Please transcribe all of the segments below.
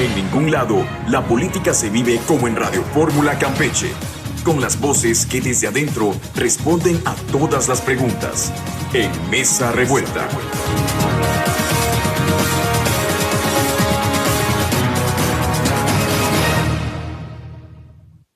En ningún lado, la política se vive como en Radio Fórmula Campeche, con las voces que desde adentro responden a todas las preguntas. En Mesa Revuelta.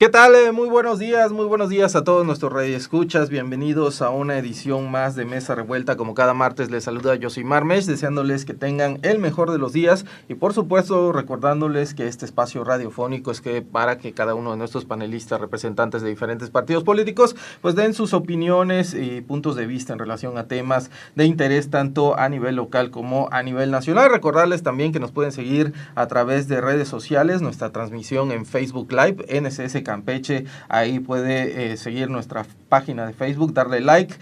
¿Qué tal? Muy buenos días a todos nuestros radioescuchas, bienvenidos a una edición más de Mesa Revuelta. Como cada martes les saluda Yosimar Mesh, deseándoles que tengan el mejor de los días y por supuesto recordándoles que este espacio radiofónico es para que cada uno de nuestros panelistas, representantes de diferentes partidos políticos, pues den sus opiniones y puntos de vista en relación a temas de interés tanto a nivel local como a nivel nacional. Recordarles también que nos pueden seguir a través de redes sociales, nuestra transmisión en Facebook Live, NSS Campeche, ahí puede seguir nuestra página de Facebook, darle like,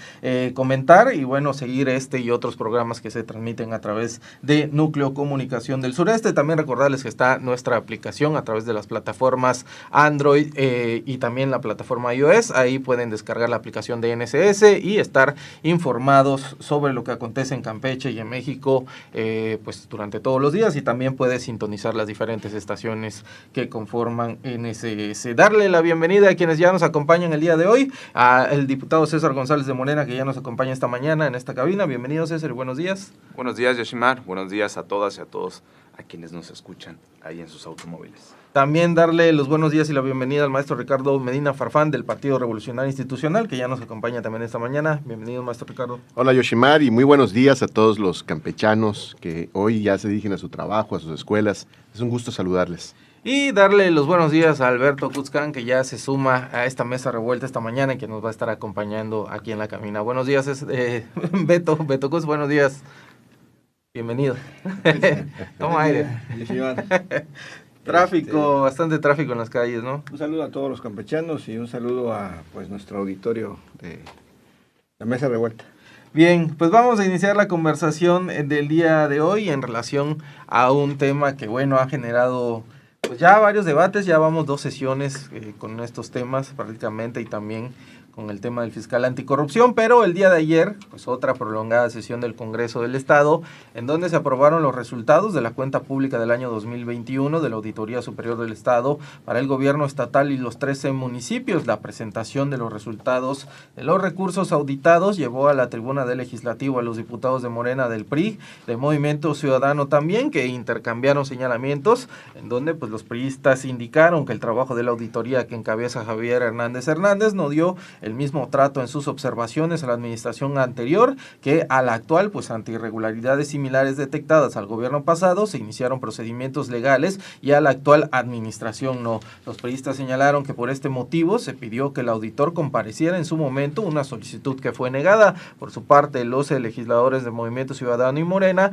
comentar y bueno, seguir este y otros programas que se transmiten a través de Núcleo Comunicación del Sureste. También recordarles que está nuestra aplicación a través de las plataformas Android y también la plataforma iOS. Ahí pueden descargar la aplicación de NSS y estar informados sobre lo que acontece en Campeche y en México pues durante todos los días, y también puede sintonizar las diferentes estaciones que conforman NSS. Darle la bienvenida a quienes ya nos acompañan el día de hoy, al diputado César González de Morena, que ya nos acompaña esta mañana en esta cabina. Bienvenido, César, y buenos días. Buenos días, Yoshimar. Buenos días a todas y a todos a quienes nos escuchan ahí en sus automóviles. También darle los buenos días y la bienvenida al maestro Ricardo Medina Farfán del Partido Revolucionario Institucional, que ya nos acompaña también esta mañana. Bienvenido, maestro Ricardo. Hola, Yoshimar, y muy buenos días a todos los campechanos que hoy ya se dirigen a su trabajo, a sus escuelas. Es un gusto saludarles. Y darle los buenos días a Alberto Cuzcán, que ya se suma a esta mesa revuelta esta mañana y que nos va a estar acompañando aquí en la cabina. Buenos días, Beto Cuz, buenos días. Bienvenido. Toma aire. Tráfico, bastante tráfico en las calles, ¿no? Un saludo a todos los campechanos y un saludo a nuestro auditorio de la Mesa Revuelta. Bien, pues vamos a iniciar la conversación del día de hoy en relación a un tema que, bueno, ha generado pues ya varios debates. Ya vamos 2 sesiones con estos temas prácticamente, y también con el tema del fiscal anticorrupción, pero el día de ayer, pues otra prolongada sesión del Congreso del Estado, en donde se aprobaron los resultados de la cuenta pública del año 2021 de la Auditoría Superior del Estado para el gobierno estatal y los 13 municipios. La presentación de los resultados de los recursos auditados llevó a la tribuna del Legislativo a los diputados de Morena, del PRI, de Movimiento Ciudadano también, que intercambiaron señalamientos, en donde pues los priistas indicaron que el trabajo de la auditoría que encabeza Javier Hernández no dio el mismo trato en sus observaciones a la administración anterior que a la actual, pues ante irregularidades similares detectadas al gobierno pasado se iniciaron procedimientos legales y a la actual administración no. Los periodistas señalaron que por este motivo se pidió que el auditor compareciera en su momento, una solicitud que fue negada. Por su parte, los legisladores de Movimiento Ciudadano y Morena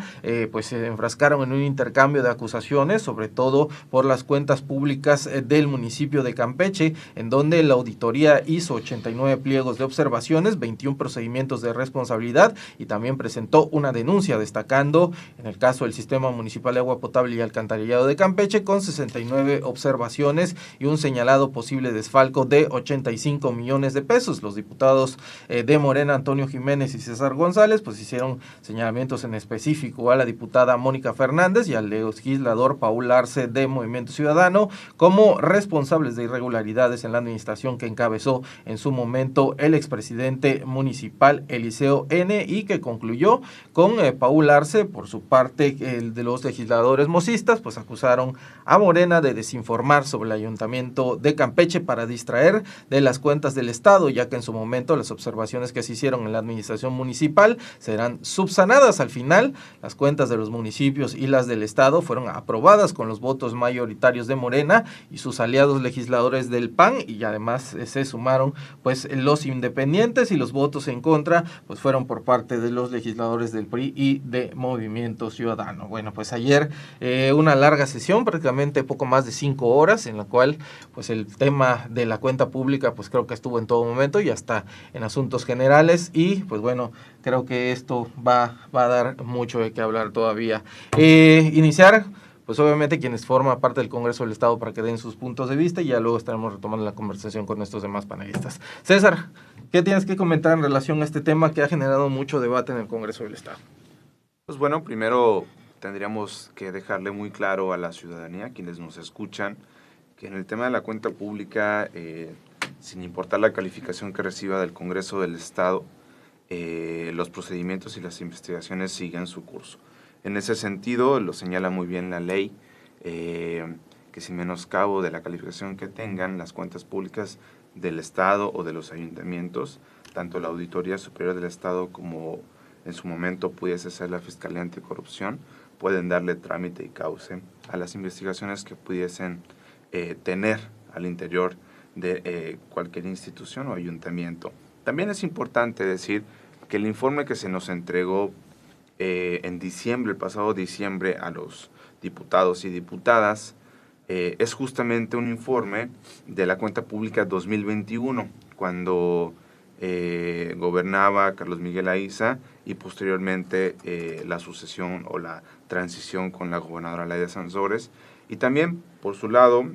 pues se enfrascaron en un intercambio de acusaciones, sobre todo por las cuentas públicas del municipio de Campeche, en donde la auditoría hizo 89 pliegos de observaciones, 21 procedimientos de responsabilidad, y también presentó una denuncia destacando en el caso del Sistema Municipal de Agua Potable y Alcantarillado de Campeche con 69 observaciones y un señalado posible desfalco de 85 millones de pesos. Los diputados de Morena, Antonio Jiménez y César González, pues hicieron señalamientos en específico a la diputada Mónica Fernández y al legislador Paul Arce de Movimiento Ciudadano como responsables de irregularidades en la administración que encabezó en su momento el expresidente municipal Eliseo N., y que concluyó con Paul Arce. Por su parte, el de los legisladores mosistas pues acusaron a Morena de desinformar sobre el ayuntamiento de Campeche para distraer de las cuentas del Estado, ya que en su momento las observaciones que se hicieron en la administración municipal serán subsanadas. Al final, las cuentas de los municipios y las del Estado fueron aprobadas con los votos mayoritarios de Morena y sus aliados legisladores del PAN, y además se sumaron pues los independientes, y los votos en contra pues fueron por parte de los legisladores del PRI y de Movimiento Ciudadano. Bueno, pues ayer una larga sesión, prácticamente poco más de 5 horas, en la cual pues el tema de la cuenta pública pues creo que estuvo en todo momento y hasta en asuntos generales, y pues bueno, creo que esto va a dar mucho de qué hablar todavía. Iniciar pues obviamente quienes forman parte del Congreso del Estado para que den sus puntos de vista, y ya luego estaremos retomando la conversación con estos demás panelistas. César, ¿qué tienes que comentar en relación a este tema que ha generado mucho debate en el Congreso del Estado? Pues bueno, primero tendríamos que dejarle muy claro a la ciudadanía, quienes nos escuchan, que en el tema de la cuenta pública, sin importar la calificación que reciba del Congreso del Estado, los procedimientos y las investigaciones siguen su curso. En ese sentido, lo señala muy bien la ley, que sin menoscabo de la calificación que tengan las cuentas públicas del Estado o de los ayuntamientos, tanto la Auditoría Superior del Estado como en su momento pudiese ser la Fiscalía Anticorrupción, pueden darle trámite y cauce a las investigaciones que pudiesen tener al interior de cualquier institución o ayuntamiento. También es importante decir que el informe que se nos entregó en diciembre, el pasado diciembre, a los diputados y diputadas, es justamente un informe de la cuenta pública 2021, cuando gobernaba Carlos Miguel Aiza y posteriormente la sucesión o la transición con la gobernadora Laida Sansores, y también, por su lado,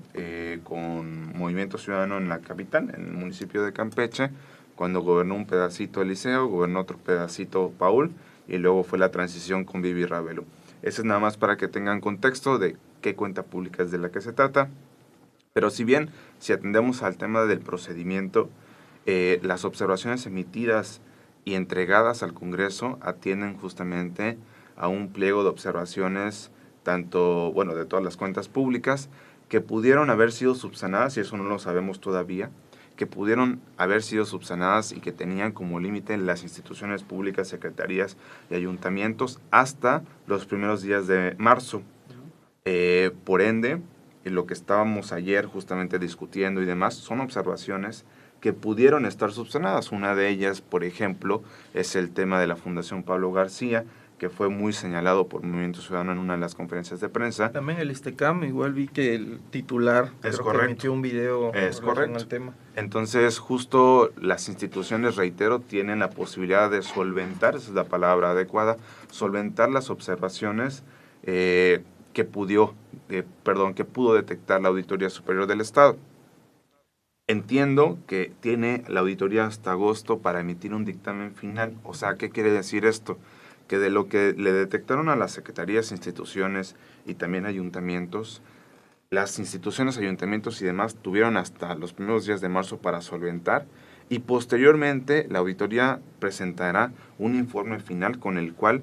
con Movimiento Ciudadano en la capital, en el municipio de Campeche, cuando gobernó un pedacito Eliseo, gobernó otro pedacito Paul, y luego fue la transición con Vivi Ravelo. Eso es nada más para que tengan contexto de qué cuenta pública es de la que se trata. Pero si bien, si atendemos al tema del procedimiento, las observaciones emitidas y entregadas al Congreso atienden justamente a un pliego de observaciones, tanto, bueno, de todas las cuentas públicas, que pudieron haber sido subsanadas, y eso no lo sabemos todavía, que pudieron haber sido subsanadas y que tenían como límite las instituciones públicas, secretarías y ayuntamientos hasta los primeros días de marzo. Por ende, lo que estábamos ayer justamente discutiendo y demás son observaciones que pudieron estar subsanadas. Una de ellas, por ejemplo, es el tema de la Fundación Pablo García, que fue muy señalado por Movimiento Ciudadano en una de las conferencias de prensa. También el ISTECAM, igual vi que el titular emitió un video es correcto. al tema. Entonces, justo las instituciones, reitero, tienen la posibilidad de solventar, esa es la palabra adecuada, solventar las observaciones que pudo detectar la Auditoría Superior del Estado. Entiendo que tiene la auditoría hasta agosto para emitir un dictamen final. O sea, ¿qué quiere decir esto? Que de lo que le detectaron a las secretarías, instituciones y también ayuntamientos, las instituciones, ayuntamientos y demás tuvieron hasta los primeros días de marzo para solventar, y posteriormente la auditoría presentará un informe final con el cual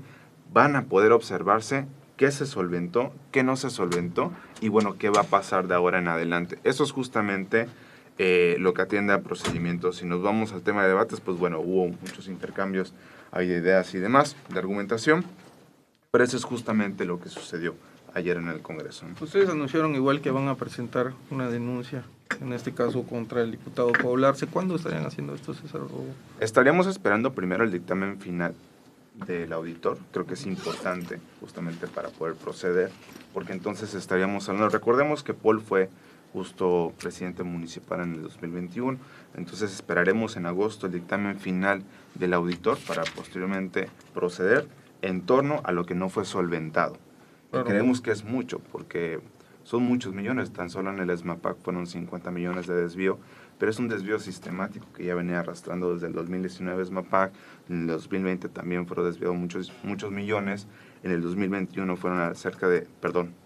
van a poder observarse qué se solventó, qué no se solventó y bueno, qué va a pasar de ahora en adelante. Eso es justamente lo que atiende a procedimientos. Si nos vamos al tema de debates, pues bueno, hubo muchos intercambios, hay de ideas y demás, de argumentación, pero eso es justamente lo que sucedió ayer en el Congreso, ¿no? Ustedes anunciaron igual que van a presentar una denuncia, en este caso contra el diputado Paul Arce. ¿Cuándo estarían haciendo esto, César? Estaríamos esperando primero el dictamen final del auditor. Creo que es importante justamente para poder proceder, porque entonces estaríamos hablando, recordemos que Paul fue justo presidente municipal en el 2021, entonces esperaremos en agosto el dictamen final del auditor para posteriormente proceder en torno a lo que no fue solventado. Claro. Creemos que es mucho, porque son muchos millones, tan solo en el SMAPAC fueron 50 millones de desvío, pero es un desvío sistemático que ya venía arrastrando desde el 2019 SMAPAC, en el 2020 también fueron desviados muchos millones, en el 2021 fueron cerca de,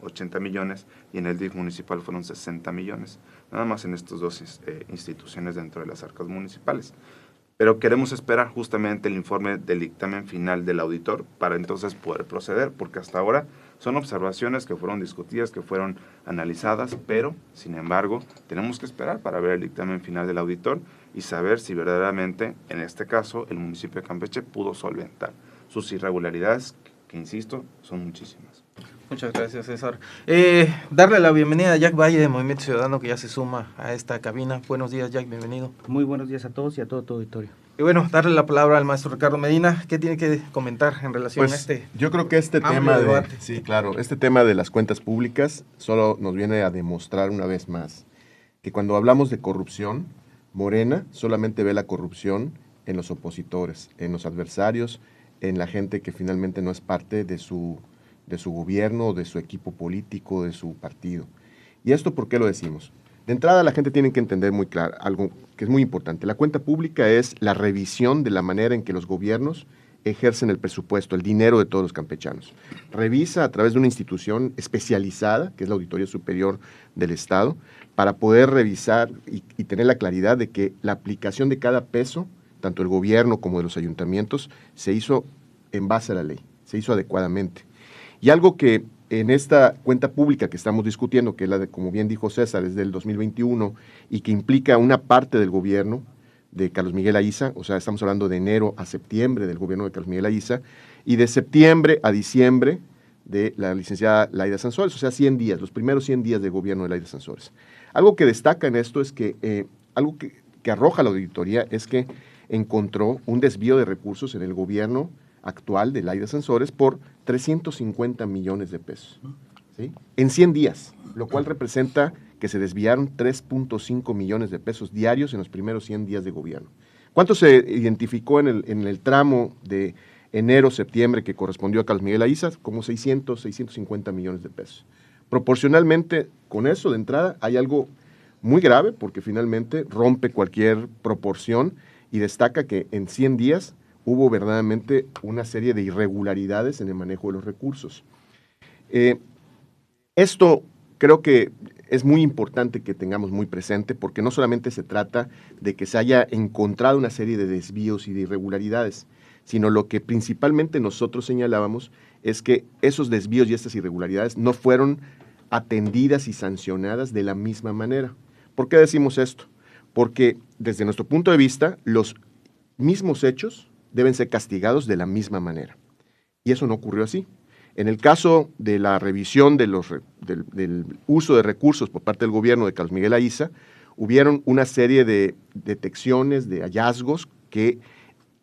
80 millones, y en el DIF municipal fueron 60 millones, nada más en estas dos instituciones dentro de las arcas municipales. Pero queremos esperar justamente el informe del dictamen final del auditor para entonces poder proceder, porque hasta ahora son observaciones que fueron discutidas, que fueron analizadas, pero, sin embargo, tenemos que esperar para ver el dictamen final del auditor y saber si verdaderamente, en este caso, el municipio de Campeche pudo solventar sus irregularidades, que insisto, son muchísimas. Muchas gracias, César. Darle la bienvenida a Jack Valle de Movimiento Ciudadano, que ya se suma a esta cabina. Buenos días, Jack, bienvenido. Muy buenos días a todos y a todo tu auditorio. Y bueno, darle la palabra al maestro Ricardo Medina. ¿Qué tiene que comentar en relación a este? Yo creo que este tema este tema de las cuentas públicas solo nos viene a demostrar una vez más que cuando hablamos de corrupción, Morena solamente ve la corrupción en los opositores, en los adversarios, en la gente que finalmente no es parte de su gobierno, de su equipo político, de su partido. ¿Y esto por qué lo decimos? De entrada, la gente tiene que entender muy claro algo que es muy importante. La cuenta pública es la revisión de la manera en que los gobiernos ejercen el presupuesto, el dinero de todos los campechanos. Revisa a través de una institución especializada, que es la Auditoría Superior del Estado, para poder revisar y tener la claridad de que la aplicación de cada peso, tanto del gobierno como de los ayuntamientos, se hizo en base a la ley, se hizo adecuadamente. Y algo que en esta cuenta pública que estamos discutiendo, que es la de, como bien dijo César, es del 2021 y que implica una parte del gobierno de Carlos Miguel Aiza, o sea, estamos hablando de enero a septiembre del gobierno de Carlos Miguel Aiza, y de septiembre a diciembre de la licenciada Laida Sansores, o sea, 100 días, los primeros 100 días de gobierno de Laida Sansores. Algo que destaca en esto es que, algo que arroja la auditoría es que encontró un desvío de recursos en el gobierno actual de Laida Sansores por 350 millones de pesos, ¿sí? En 100 días, lo cual representa que se desviaron 3.5 millones de pesos diarios en los primeros 100 días de gobierno. ¿Cuánto se identificó en el tramo de enero-septiembre que correspondió a Carlos Miguel Aiza? Como 650 millones de pesos. Proporcionalmente, con eso de entrada, hay algo muy grave porque finalmente rompe cualquier proporción y destaca que en 100 días hubo verdaderamente una serie de irregularidades en el manejo de los recursos. Esto creo que es muy importante que tengamos muy presente porque no solamente se trata de que se haya encontrado una serie de desvíos y de irregularidades, sino lo que principalmente nosotros señalábamos es que esos desvíos y estas irregularidades no fueron atendidas y sancionadas de la misma manera. ¿Por qué decimos esto? Porque desde nuestro punto de vista, los mismos hechos deben ser castigados de la misma manera. Y eso no ocurrió así. En el caso de la revisión del uso de recursos por parte del gobierno de Carlos Miguel Aiza, hubieron una serie de detecciones, de hallazgos que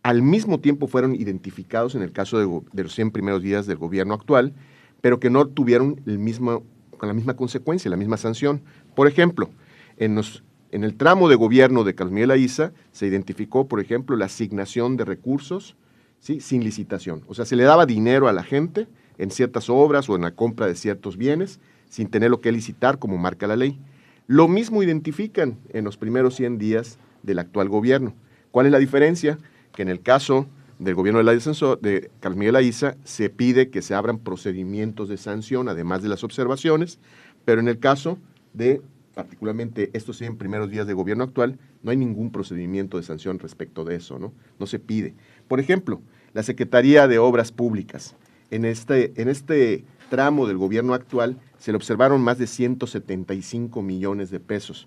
al mismo tiempo fueron identificados en el caso de los 100 primeros días del gobierno actual, pero que no tuvieron con la misma consecuencia, la misma sanción. Por ejemplo, en el tramo de gobierno de Carlos Miguel Aiza se identificó, por ejemplo, la asignación de recursos, ¿sí?, sin licitación. O sea, se le daba dinero a la gente en ciertas obras o en la compra de ciertos bienes sin tenerlo que licitar como marca la ley. Lo mismo identifican en los primeros 100 días del actual gobierno. ¿Cuál es la diferencia? Que en el caso del gobierno de Carlos Miguel Aiza se pide que se abran procedimientos de sanción, además de las observaciones, pero en el caso de particularmente estos 100 primeros días de gobierno actual, no hay ningún procedimiento de sanción respecto de eso, ¿no? No se pide. Por ejemplo, la Secretaría de Obras Públicas. En este tramo del gobierno actual se le observaron más de 175 millones de pesos.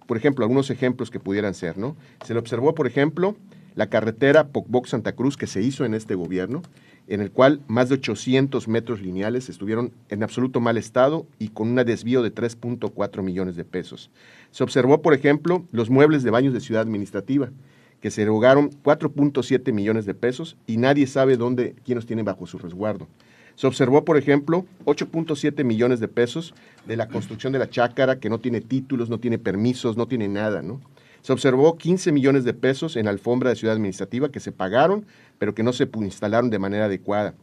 Por ejemplo, algunos ejemplos que pudieran ser, ¿no? Se le observó, por ejemplo, la carretera Pocboc-Santa Cruz que se hizo en este gobierno, en el cual más de 800 metros lineales estuvieron en absoluto mal estado y con un desvío de 3.4 millones de pesos. Se observó, por ejemplo, los muebles de baños de Ciudad Administrativa, que se erogaron 4.7 millones de pesos y nadie sabe quién los tiene bajo su resguardo. Se observó, por ejemplo, 8.7 millones de pesos de la construcción de la chácara, que no tiene títulos, no tiene permisos, no tiene nada, ¿no? Se observó 15 millones de pesos en alfombra de Ciudad Administrativa que se pagaron, pero que no se instalaron de manera adecuada.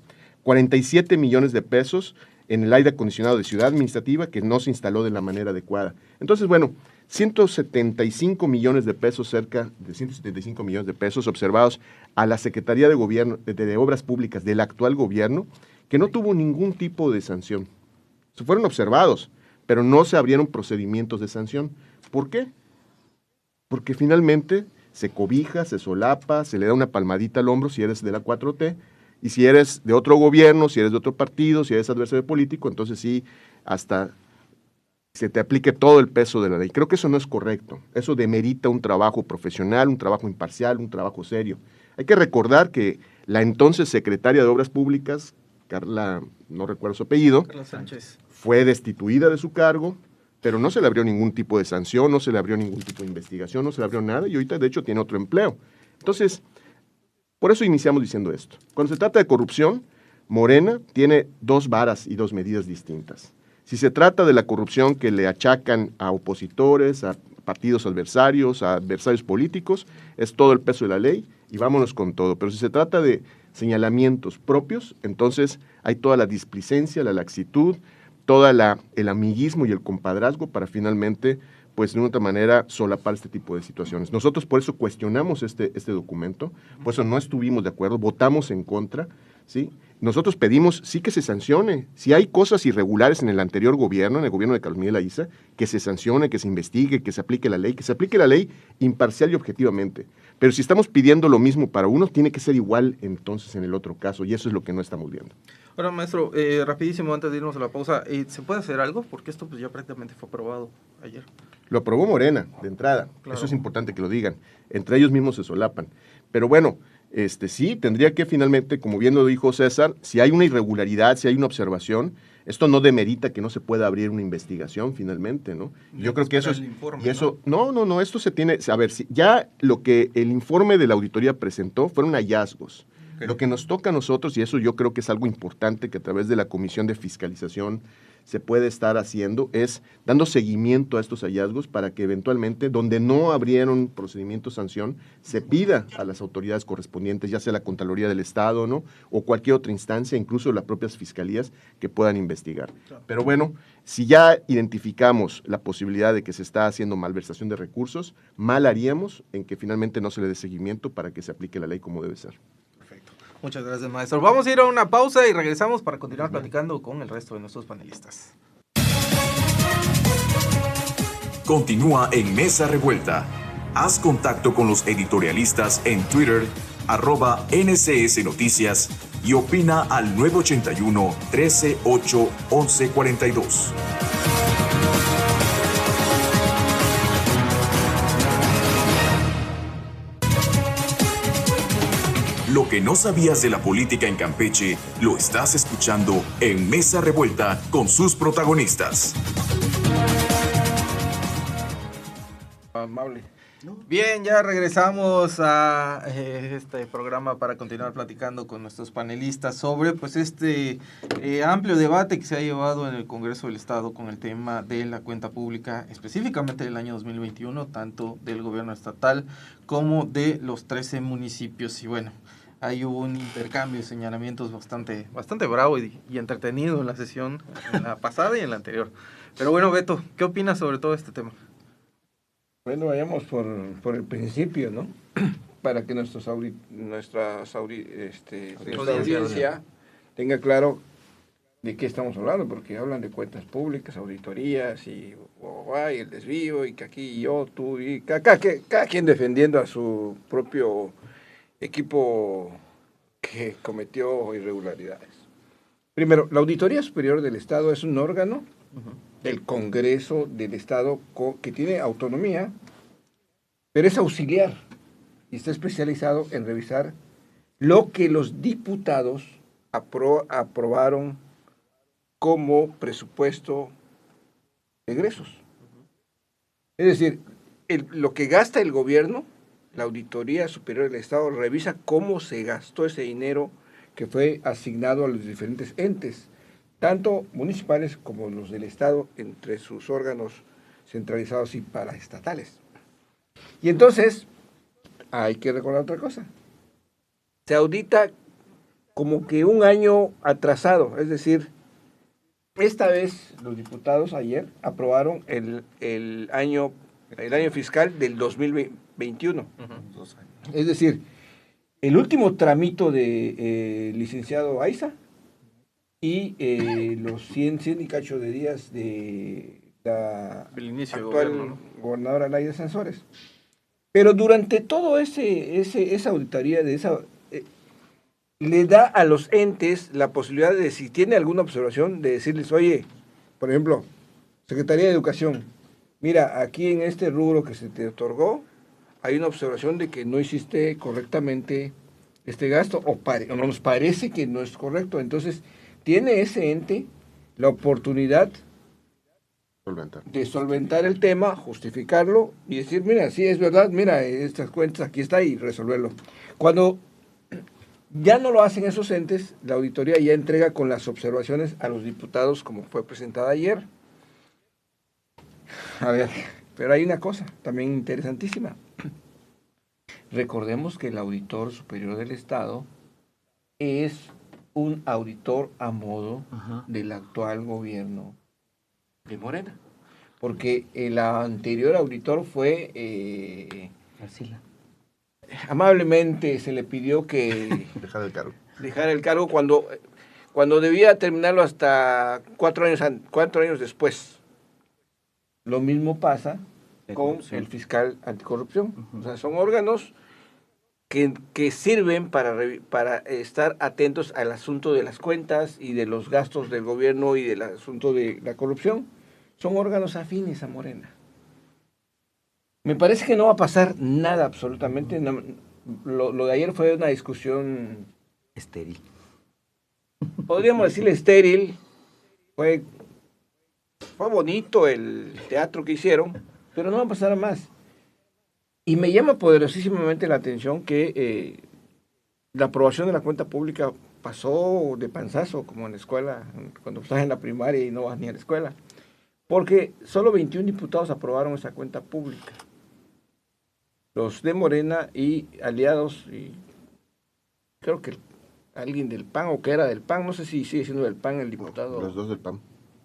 47 millones de pesos en el aire acondicionado de Ciudad Administrativa que no se instaló de la manera adecuada. Entonces, bueno, 175 millones de pesos, cerca de 175 millones de pesos observados a la Secretaría de Gobierno de Obras Públicas del actual gobierno, que no tuvo ningún tipo de sanción. Se fueron observados, pero no se abrieron procedimientos de sanción. ¿Por qué? Porque finalmente se cobija, se solapa, se le da una palmadita al hombro si eres de la 4T, y si eres de otro gobierno, si eres de otro partido, si eres adversario político, entonces sí, hasta se te aplique todo el peso de la ley. Creo que eso no es correcto. Eso demerita un trabajo profesional, un trabajo imparcial, un trabajo serio. Hay que recordar que la entonces secretaria de Obras Públicas, Carla, no recuerdo su apellido, Carla Sánchez, fue destituida de su cargo, pero no se le abrió ningún tipo de sanción, no se le abrió ningún tipo de investigación, no se le abrió nada, y ahorita de hecho tiene otro empleo. Entonces, por eso iniciamos diciendo esto. Cuando se trata de corrupción, Morena tiene dos varas y dos medidas distintas. Si se trata de la corrupción que le achacan a opositores, a partidos adversarios, a adversarios políticos, es todo el peso de la ley y vámonos con todo. Pero si se trata de señalamientos propios, entonces hay toda la displicencia, la laxitud, todo el amiguismo y el compadrazgo para finalmente pues de una otra manera solapar este tipo de situaciones. Nosotros por eso cuestionamos este documento, por eso no estuvimos de acuerdo, votamos en contra, ¿sí? Nosotros pedimos sí que se sancione. Si hay cosas irregulares en el anterior gobierno, en el gobierno de Carlos Miguel Aiza, que se sancione, que se investigue, que se aplique la ley imparcial y objetivamente. Pero si estamos pidiendo lo mismo para uno, tiene que ser igual entonces en el otro caso, y eso es lo que no estamos viendo. Ahora, maestro, rapidísimo, antes de irnos a la pausa, ¿se puede hacer algo? Porque esto pues ya prácticamente fue aprobado ayer. Lo aprobó Morena, de entrada. Claro. Eso es importante que lo digan. Entre ellos mismos se solapan. Pero bueno, sí, tendría que finalmente, como bien lo dijo César, si hay una irregularidad, si hay una observación, esto no demerita que no se pueda abrir una investigación finalmente, ¿no? Yo creo que eso es... Informe, y eso, no, esto se tiene... A ver, si ya lo que el informe de la auditoría presentó fueron hallazgos. Okay. Lo que nos toca a nosotros, y eso yo creo que es algo importante que a través de la Comisión de Fiscalización se puede estar haciendo, es dando seguimiento a estos hallazgos para que eventualmente, donde no abrieron procedimiento de sanción, se pida a las autoridades correspondientes, ya sea la Contraloría del Estado, ¿no?, o cualquier otra instancia, incluso las propias fiscalías, que puedan investigar. Pero bueno, si ya identificamos la posibilidad de que se está haciendo malversación de recursos, mal haríamos en que finalmente no se le dé seguimiento para que se aplique la ley como debe ser. Muchas gracias, maestro. Vamos a ir a una pausa y regresamos para continuar platicando con el resto de nuestros panelistas. Continúa en Mesa Revuelta. Haz contacto con los editorialistas en Twitter, @NCS Noticias, y opina al 981-138-1142. Lo que no sabías de la política en Campeche, lo estás escuchando en Mesa Revuelta con sus protagonistas. Amable. Bien, ya regresamos a este programa para continuar platicando con nuestros panelistas sobre pues este amplio debate que se ha llevado en el Congreso del Estado con el tema de la cuenta pública, específicamente del año 2021, tanto del gobierno estatal como de los 13 municipios. Y bueno, hay un intercambio de señalamientos bastante bravo y entretenido en la sesión, en la pasada y en la anterior. Pero bueno, Beto, ¿qué opinas sobre todo este tema? Bueno, vayamos por el principio, ¿no? Para que nuestra audiencia tenga claro de qué estamos hablando, porque hablan de cuentas públicas, auditorías y el desvío, y que aquí yo, tú, y cada quien defendiendo a su propio equipo que cometió irregularidades. Primero, la Auditoría Superior del Estado es un órgano del Congreso del Estado que tiene autonomía, pero es auxiliar y está especializado en revisar lo que los diputados aprobaron como presupuesto de egresos. Es decir, lo que gasta el gobierno, la Auditoría Superior del Estado revisa cómo se gastó ese dinero que fue asignado a los diferentes entes, tanto municipales como los del Estado, entre sus órganos centralizados y paraestatales. Y entonces, hay que recordar otra cosa. Se audita como que un año atrasado, es decir, esta vez los diputados ayer aprobaron el año fiscal del 2021. Es decir, el último tramito de licenciado Aiza y los 100 y cacho de días de la actual gobernadora Laida Sansores. Pero durante todo esa auditoría le da a los entes la posibilidad de, si tiene alguna observación, de decirles, oye, por ejemplo, Secretaría de Educación, mira, aquí en este rubro que se te otorgó, hay una observación de que no hiciste correctamente este gasto, o nos parece que no es correcto. Entonces, tiene ese ente la oportunidad de solventar el tema, justificarlo y decir, mira, sí es verdad, mira, estas cuentas aquí está, y resolverlo. Cuando ya no lo hacen esos entes, la auditoría ya entrega con las observaciones a los diputados, como fue presentada ayer. A ver, pero hay una cosa también interesantísima. Recordemos que el Auditor Superior del Estado es un auditor a modo del actual gobierno de Morena. porque el anterior auditor fue... Arcila. Amablemente se le pidió que Dejar el cargo. dejara el cargo cuando debía terminarlo hasta 4 años después. Lo mismo pasa con el fiscal anticorrupción. O sea, son órganos que sirven para estar atentos al asunto de las cuentas y de los gastos del gobierno y del asunto de la corrupción. Son órganos afines a Morena. Me parece que no va a pasar nada absolutamente. Lo de ayer fue una discusión Estéril. podríamos decirle estéril. Fue bonito el teatro que hicieron, pero no va a pasar a más. Y me llama poderosísimamente la atención que la aprobación de la cuenta pública pasó de panzazo, como en la escuela, cuando estás en la primaria y no vas ni a la escuela. Porque solo 21 diputados aprobaron esa cuenta pública. Los de Morena y aliados, y creo que alguien del PAN o que era del PAN, no sé si sigue siendo del PAN el diputado. Los dos del PAN.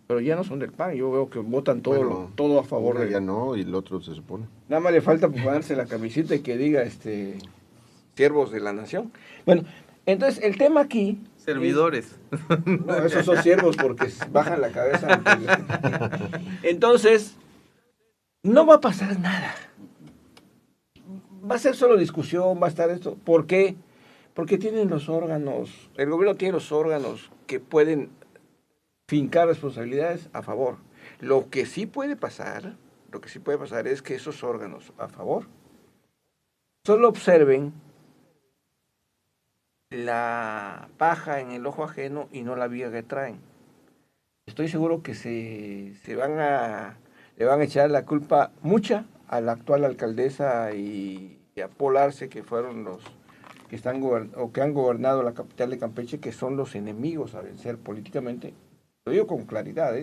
Pero ya no son del PAN, yo veo que votan todo a favor Uno de... ya no, y el otro se supone. Nada más le falta ponerse la camiseta y que diga siervos de la nación. Bueno, entonces el tema aquí... Servidores. No, esos son siervos porque bajan la cabeza. Entonces, no va a pasar nada. Va a ser solo discusión, va a estar esto. ¿Por qué? Porque tienen los órganos, el gobierno tiene los órganos que pueden fincar responsabilidades a favor. Lo que sí puede pasar es que esos órganos a favor solo observen la paja en el ojo ajeno y no la viga que traen. Estoy seguro que le van a echar la culpa mucha a la actual alcaldesa y a Paul Arce, que fueron los que que han gobernado la capital de Campeche, que son los enemigos a vencer políticamente. Lo digo con claridad,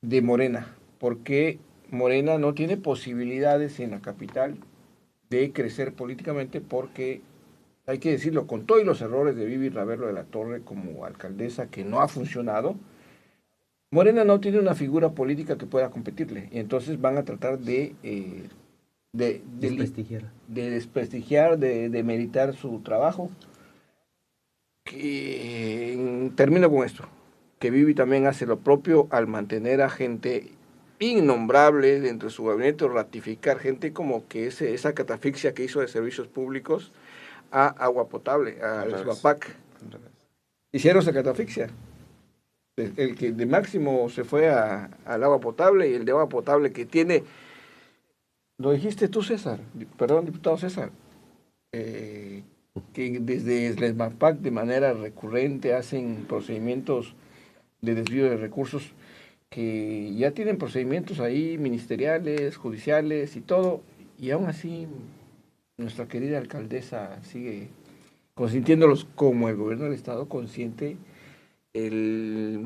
de Morena, porque Morena no tiene posibilidades en la capital de crecer políticamente, porque hay que decirlo, con todos los errores de Vivi Ravelo de la Torre como alcaldesa, que no ha funcionado, Morena no tiene una figura política que pueda competirle, y entonces van a tratar de desprestigiar, de demeritar su trabajo. Termino con esto, que Vivi también hace lo propio al mantener a gente innombrable dentro de su gabinete, o ratificar gente como que esa catafixia que hizo de servicios públicos a agua potable, al SUAPAC. Hicieron esa catafixia. El que de Máximo se fue al agua potable, y el de agua potable que tiene, lo dijiste tú, César, perdón, diputado César, que desde el SMAPAC de manera recurrente hacen procedimientos de desvío de recursos, que ya tienen procedimientos ahí ministeriales, judiciales y todo, y aún así nuestra querida alcaldesa sigue consintiéndolos, como el gobierno del estado consiente el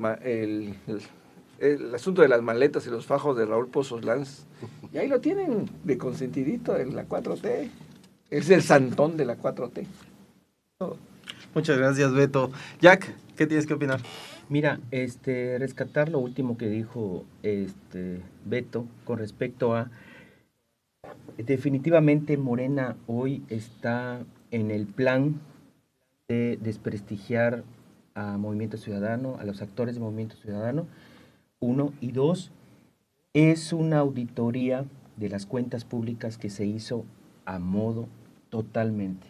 asunto de las maletas y los fajos de Raúl Pozos Lanz. Y ahí lo tienen de consentidito en la 4T. Es el santón de la 4T. Todo. Muchas gracias, Beto. Jack, ¿qué tienes que opinar? Mira, rescatar lo último que dijo Beto con respecto a definitivamente Morena hoy está en el plan de desprestigiar a Movimiento Ciudadano, a los actores de Movimiento Ciudadano, 1, y 2, es una auditoría de las cuentas públicas que se hizo a modo totalmente.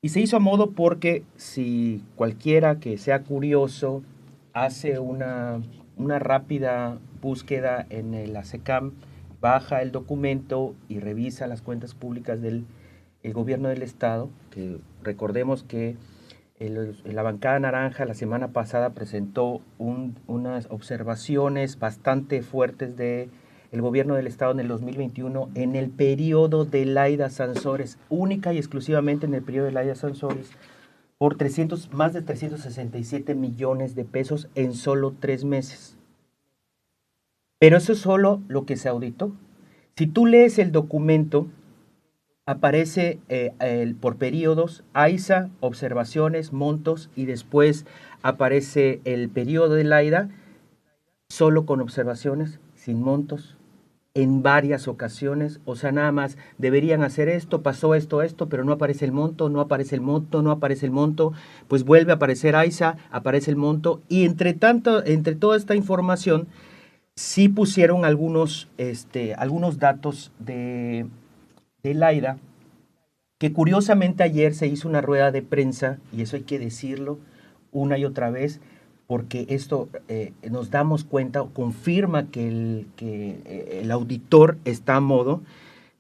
Y se hizo a modo porque si cualquiera que sea curioso hace una rápida búsqueda en el ACECAM, baja el documento y revisa las cuentas públicas del gobierno del estado, que recordemos que la bancada naranja la semana pasada presentó unas observaciones bastante fuertes del gobierno del estado en el 2021 en el periodo de Laida Sansores, única y exclusivamente en el periodo de Laida Sansores, por más de 367 millones de pesos en solo 3 meses. Pero eso es solo lo que se auditó. Si tú lees el documento, aparece por periodos, AISA, observaciones, montos, y después aparece el periodo de Laida, solo con observaciones, sin montos, en varias ocasiones, o sea, nada más deberían hacer esto, pasó esto, pero no aparece el monto, pues vuelve a aparecer AISA, aparece el monto, y entre toda esta información, sí pusieron algunos datos de Laida, que curiosamente ayer se hizo una rueda de prensa, y eso hay que decirlo una y otra vez, porque esto nos damos cuenta, confirma que el auditor está a modo.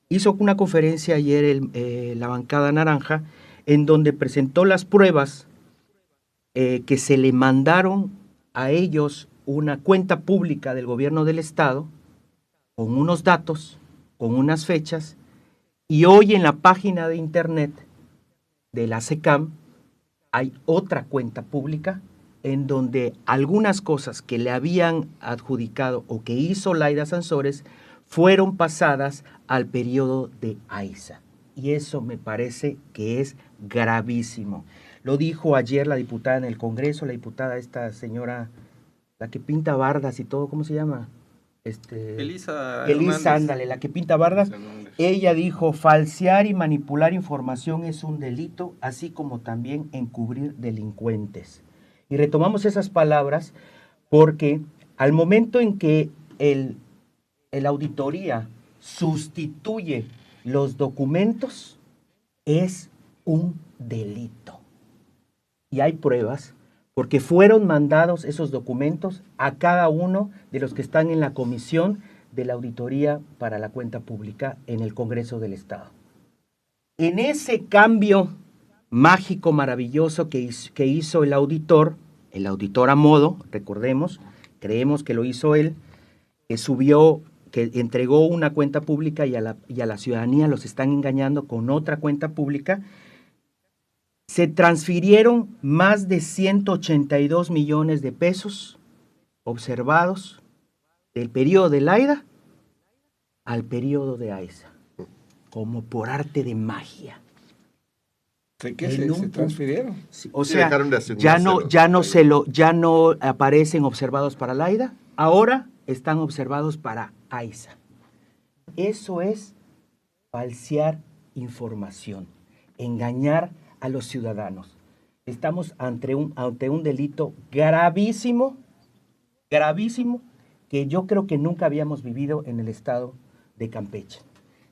Hizo una conferencia ayer la bancada naranja, en donde presentó las pruebas que se le mandaron a ellos una cuenta pública del gobierno del estado, con unos datos, con unas fechas, y hoy en la página de internet de la SECAM hay otra cuenta pública en donde algunas cosas que le habían adjudicado o que hizo Laida Sansores fueron pasadas al periodo de AISA. Y eso me parece que es gravísimo. Lo dijo ayer la diputada en el Congreso, la diputada esta señora, la que pinta bardas y todo, ¿cómo se llama? Elisa, ándale, la que pinta bardas. Ella dijo, falsear y manipular información es un delito, así como también encubrir delincuentes. Y retomamos esas palabras porque al momento en que el auditoría sustituye los documentos, es un delito. Y hay pruebas, porque fueron mandados esos documentos a cada uno de los que están en la comisión de la auditoría para la cuenta pública en el Congreso del Estado. En ese cambio mágico, maravilloso que hizo el auditor a modo, recordemos, creemos que lo hizo él, que subió, que entregó una cuenta pública y a la ciudadanía los están engañando con otra cuenta pública. Se transfirieron más de 182 millones de pesos observados del periodo de Laida al periodo de AISA, como por arte de magia. ¿De qué se transfirieron? O sea, ya no aparecen observados para Laida, ahora están observados para AISA. Eso es falsear información, engañar a los ciudadanos. Estamos ante un delito gravísimo, que yo creo que nunca habíamos vivido en el estado de Campeche.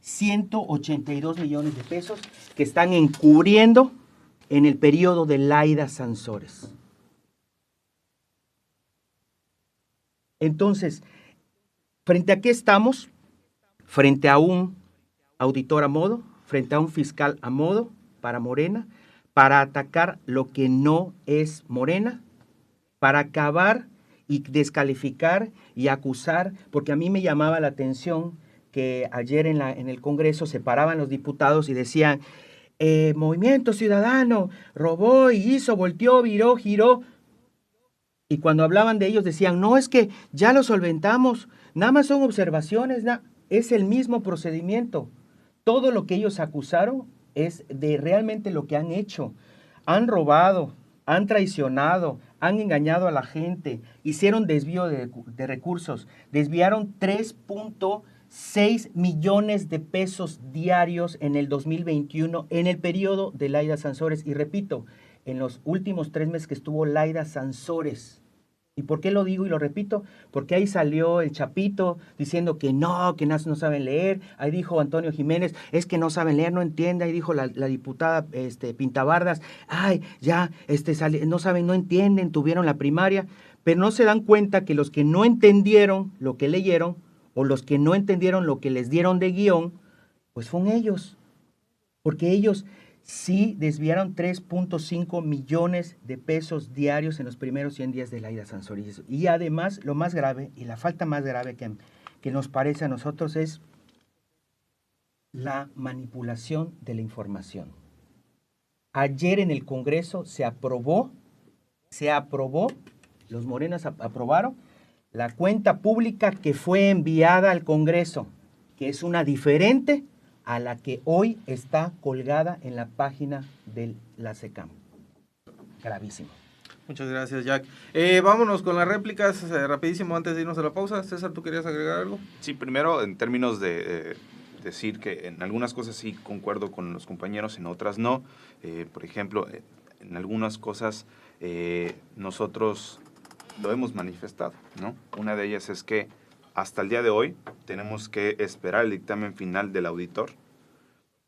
182 millones de pesos que están encubriendo en el periodo de Laida Sansores. Entonces, ¿frente a qué estamos? Frente a un auditor a modo, frente a un fiscal a modo para Morena, para atacar lo que no es Morena, para acabar y descalificar y acusar, porque a mí me llamaba la atención que ayer en el Congreso se paraban los diputados y decían, Movimiento Ciudadano robó y hizo, volteó, viró, giró. Y cuando hablaban de ellos decían, no, es que ya lo solventamos, nada más son observaciones, es el mismo procedimiento. Todo lo que ellos acusaron es de realmente lo que han hecho. Han robado, han traicionado, han engañado a la gente, hicieron desvío de recursos, desviaron 3.6 millones de pesos diarios en el 2021, en el periodo de Laida Sansores. Y repito, en los últimos 3 meses que estuvo Laida Sansores. ¿Y por qué lo digo y lo repito? Porque ahí salió el Chapito diciendo que no saben leer. Ahí dijo Antonio Jiménez, es que no saben leer, no entiende. Ahí dijo la diputada Pintabardas, ay, ya, no entienden, tuvieron la primaria. Pero no se dan cuenta que los que no entendieron lo que leyeron o los que no entendieron lo que les dieron de guión, pues fueron ellos. Porque ellos sí desviaron 3.5 millones de pesos diarios en los primeros 100 días de Laida Sansores. Y además, lo más grave, y la falta más grave que nos parece a nosotros es la manipulación de la información. Ayer en el Congreso se aprobó, los morenas aprobaron la cuenta pública que fue enviada al Congreso, que es una diferente a la que hoy está colgada en la página de la SECAM. Gravísimo. Muchas gracias, Jack. Vámonos con las réplicas rapidísimo antes de irnos a la pausa. César, ¿tú querías agregar algo? Sí, primero en términos de decir que en algunas cosas sí concuerdo con los compañeros, en otras no. Por ejemplo, en algunas cosas nosotros lo hemos manifestado, ¿no? Una de ellas es que hasta el día de hoy tenemos que esperar el dictamen final del auditor.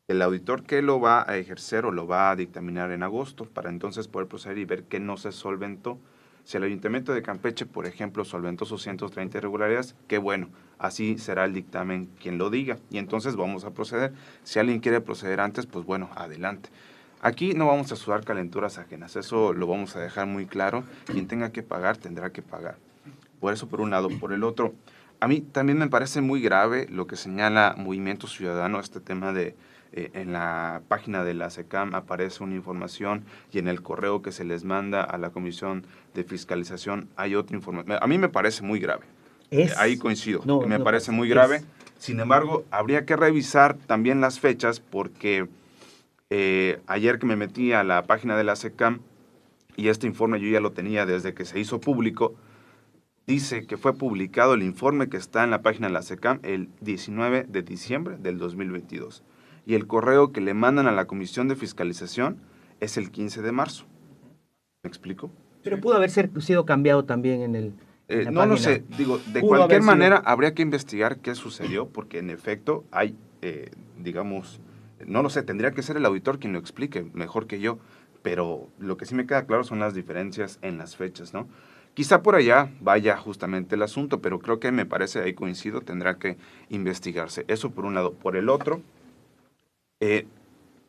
El auditor que lo va a ejercer o lo va a dictaminar en agosto para entonces poder proceder y ver qué no se solventó. Si el Ayuntamiento de Campeche, por ejemplo, solventó sus 130 irregularidades, qué bueno, así será el dictamen quien lo diga y entonces vamos a proceder. Si alguien quiere proceder antes, pues bueno, adelante. Aquí no vamos a sudar calenturas ajenas, eso lo vamos a dejar muy claro. Quien tenga que pagar, tendrá que pagar. Por eso, por un lado. Por el otro, a mí también me parece muy grave lo que señala Movimiento Ciudadano, este tema de en la página de la SECAM aparece una información y en el correo que se les manda a la Comisión de Fiscalización hay otra información. A mí me parece muy grave. Ahí coincido, me parece muy grave. Sin embargo, habría que revisar también las fechas porque ayer que me metí a la página de la SECAM y este informe yo ya lo tenía desde que se hizo público, dice que fue publicado el informe que está en la página de la SECAM el 19 de diciembre del 2022. Y el correo que le mandan a la Comisión de Fiscalización es el 15 de marzo. ¿Me explico? Pero pudo haber sido cambiado también en el... No lo sé, digo, de cualquier manera habría que investigar qué sucedió, porque en efecto hay, digamos, no lo sé, tendría que ser el auditor quien lo explique mejor que yo, pero lo que sí me queda claro son las diferencias en las fechas, ¿no? Quizá por allá vaya justamente el asunto, pero creo que me parece, ahí coincido, tendrá que investigarse. Eso por un lado. Por el otro,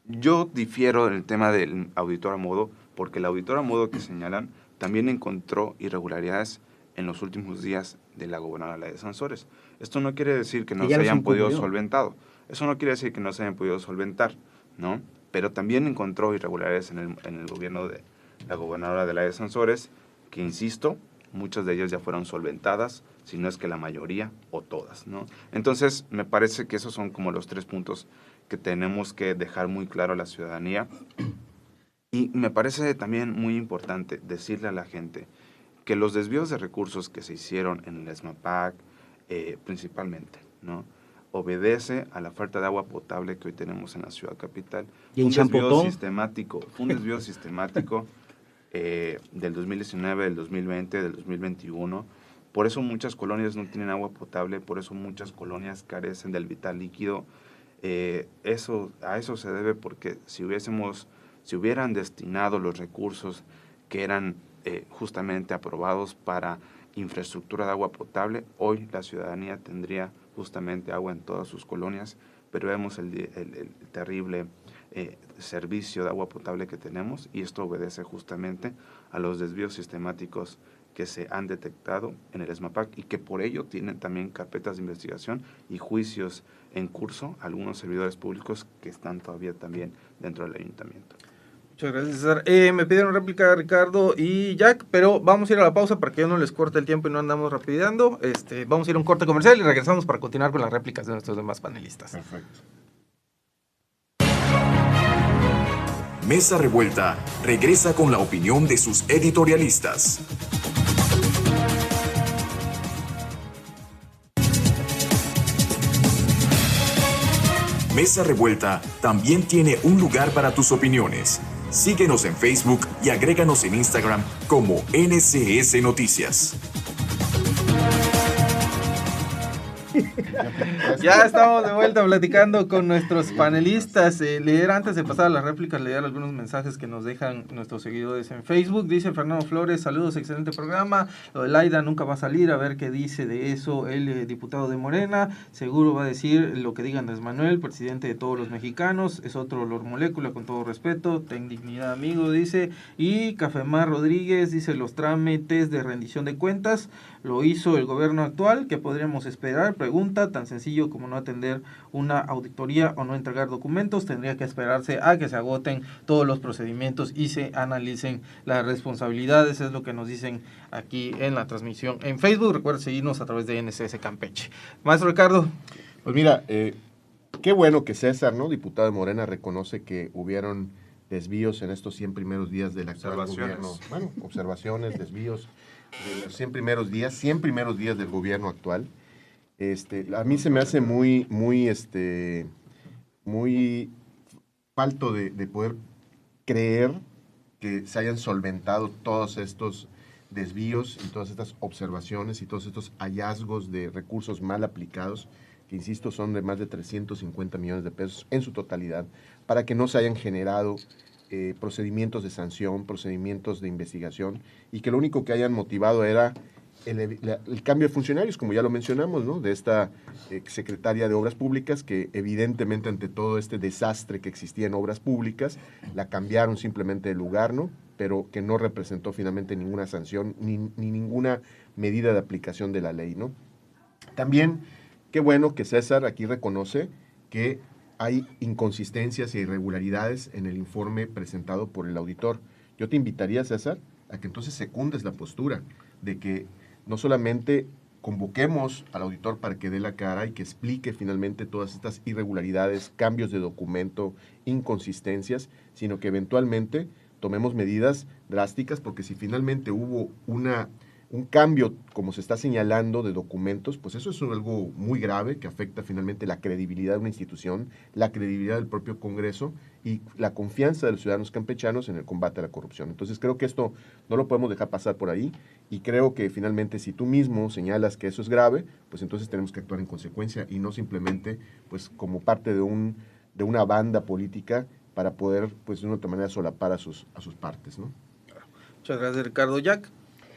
yo difiero en el tema del auditor a modo, porque el auditor a modo que señalan también encontró irregularidades en los últimos días de la gobernadora de Sansores. Esto no quiere decir que no se hayan podido solventado. Eso no quiere decir que no se hayan podido solventar, ¿no? Pero también encontró irregularidades en el gobierno de la gobernadora de la de Sansores, que insisto, muchas de ellas ya fueron solventadas, si no es que la mayoría o todas, ¿no? Entonces, me parece que esos son como los 3 puntos que tenemos que dejar muy claro a la ciudadanía. Y me parece también muy importante decirle a la gente que los desvíos de recursos que se hicieron en el ESMAPAC, principalmente, ¿no?, obedece a la falta de agua potable que hoy tenemos en la ciudad capital. ¿Y en Champotón? Fue un desvío sistemático del 2019, del 2020, del 2021. Por eso muchas colonias no tienen agua potable, por eso muchas colonias carecen del vital líquido. A eso se debe porque si hubieran destinado los recursos que eran justamente aprobados para infraestructura de agua potable, hoy la ciudadanía tendría justamente agua en todas sus colonias, pero vemos el terrible servicio de agua potable que tenemos y esto obedece justamente a los desvíos sistemáticos que se han detectado en el ESMAPAC y que por ello tienen también carpetas de investigación y juicios en curso algunos servidores públicos que están todavía también dentro del ayuntamiento. Muchas gracias, César. Me pidieron réplica Ricardo y Jack, pero vamos a ir a la pausa para que yo no les corte el tiempo y no andamos rapidando. Vamos a ir a un corte comercial y regresamos para continuar con las réplicas de nuestros demás panelistas. Perfecto. Mesa Revuelta regresa con la opinión de sus editorialistas. Mesa Revuelta también tiene un lugar para tus opiniones. Síguenos en Facebook y agréganos en Instagram como NCS Noticias. Ya estamos de vuelta platicando con nuestros panelistas. Antes de pasar a las réplicas, leer algunos mensajes que nos dejan nuestros seguidores en Facebook. Dice Fernando Flores, saludos, excelente programa. Lo de Laida nunca va a salir, a ver qué dice de eso el diputado de Morena. Seguro va a decir lo que diga Andrés Manuel, presidente de todos los mexicanos. Es otro olor molécula, con todo respeto. Ten dignidad, amigo, dice. Y Cafemar Rodríguez dice, los trámites de rendición de cuentas lo hizo el gobierno actual. ¿Qué podríamos esperar? Pregunta, tan sencillo como no atender una auditoría o no entregar documentos, tendría que esperarse a que se agoten todos los procedimientos y se analicen las responsabilidades, es lo que nos dicen aquí en la transmisión en Facebook. Recuerda seguirnos a través de NCS Campeche. Maestro Ricardo. Pues mira, qué bueno que César, ¿no?, diputado de Morena, reconoce que hubieron desvíos en estos 100 primeros días del actual Observaciones. gobierno. Bueno, observaciones, desvíos de los 100 primeros días del gobierno actual. A mí se me hace muy falto de poder creer que se hayan solventado todos estos desvíos y todas estas observaciones y todos estos hallazgos de recursos mal aplicados, que insisto son de más de 350 millones de pesos en su totalidad, para que no se hayan generado procedimientos de sanción, procedimientos de investigación, y que lo único que hayan motivado era el cambio de funcionarios, como ya lo mencionamos, ¿no? De esta secretaria de Obras Públicas, que evidentemente ante todo este desastre que existía en Obras Públicas, la cambiaron simplemente de lugar, ¿no? Pero que no representó finalmente ninguna sanción ni ninguna medida de aplicación de la ley, ¿no? También, qué bueno que César aquí reconoce que hay inconsistencias e irregularidades en el informe presentado por el auditor. Yo te invitaría, César, a que entonces secundes la postura de que no solamente convoquemos al auditor para que dé la cara y que explique finalmente todas estas irregularidades, cambios de documento, inconsistencias, sino que eventualmente tomemos medidas drásticas, porque si finalmente hubo un cambio, como se está señalando, de documentos, pues eso es algo muy grave que afecta finalmente la credibilidad de una institución, la credibilidad del propio Congreso y la confianza de los ciudadanos campechanos en el combate a la corrupción. Entonces creo que esto no lo podemos dejar pasar por ahí, y creo que finalmente si tú mismo señalas que eso es grave, pues entonces tenemos que actuar en consecuencia y no simplemente pues como parte de una banda política para poder pues de una otra manera solapar a sus partes, ¿no? Muchas gracias, Ricardo. Jack.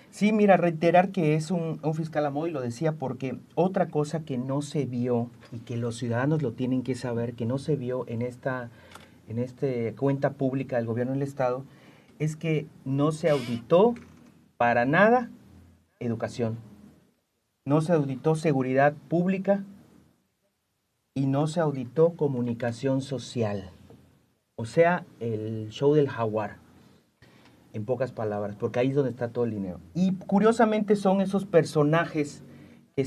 Sí, mira, reiterar que es un fiscal a modo, y lo decía porque otra cosa que no se vio y que los ciudadanos lo tienen que saber, que no se vio en esta cuenta pública del gobierno del Estado, es que no se auditó para nada educación, no se auditó seguridad pública y no se auditó comunicación social. O sea, el show del jaguar. En pocas palabras, porque ahí es donde está todo el dinero. Y curiosamente son esos personajes que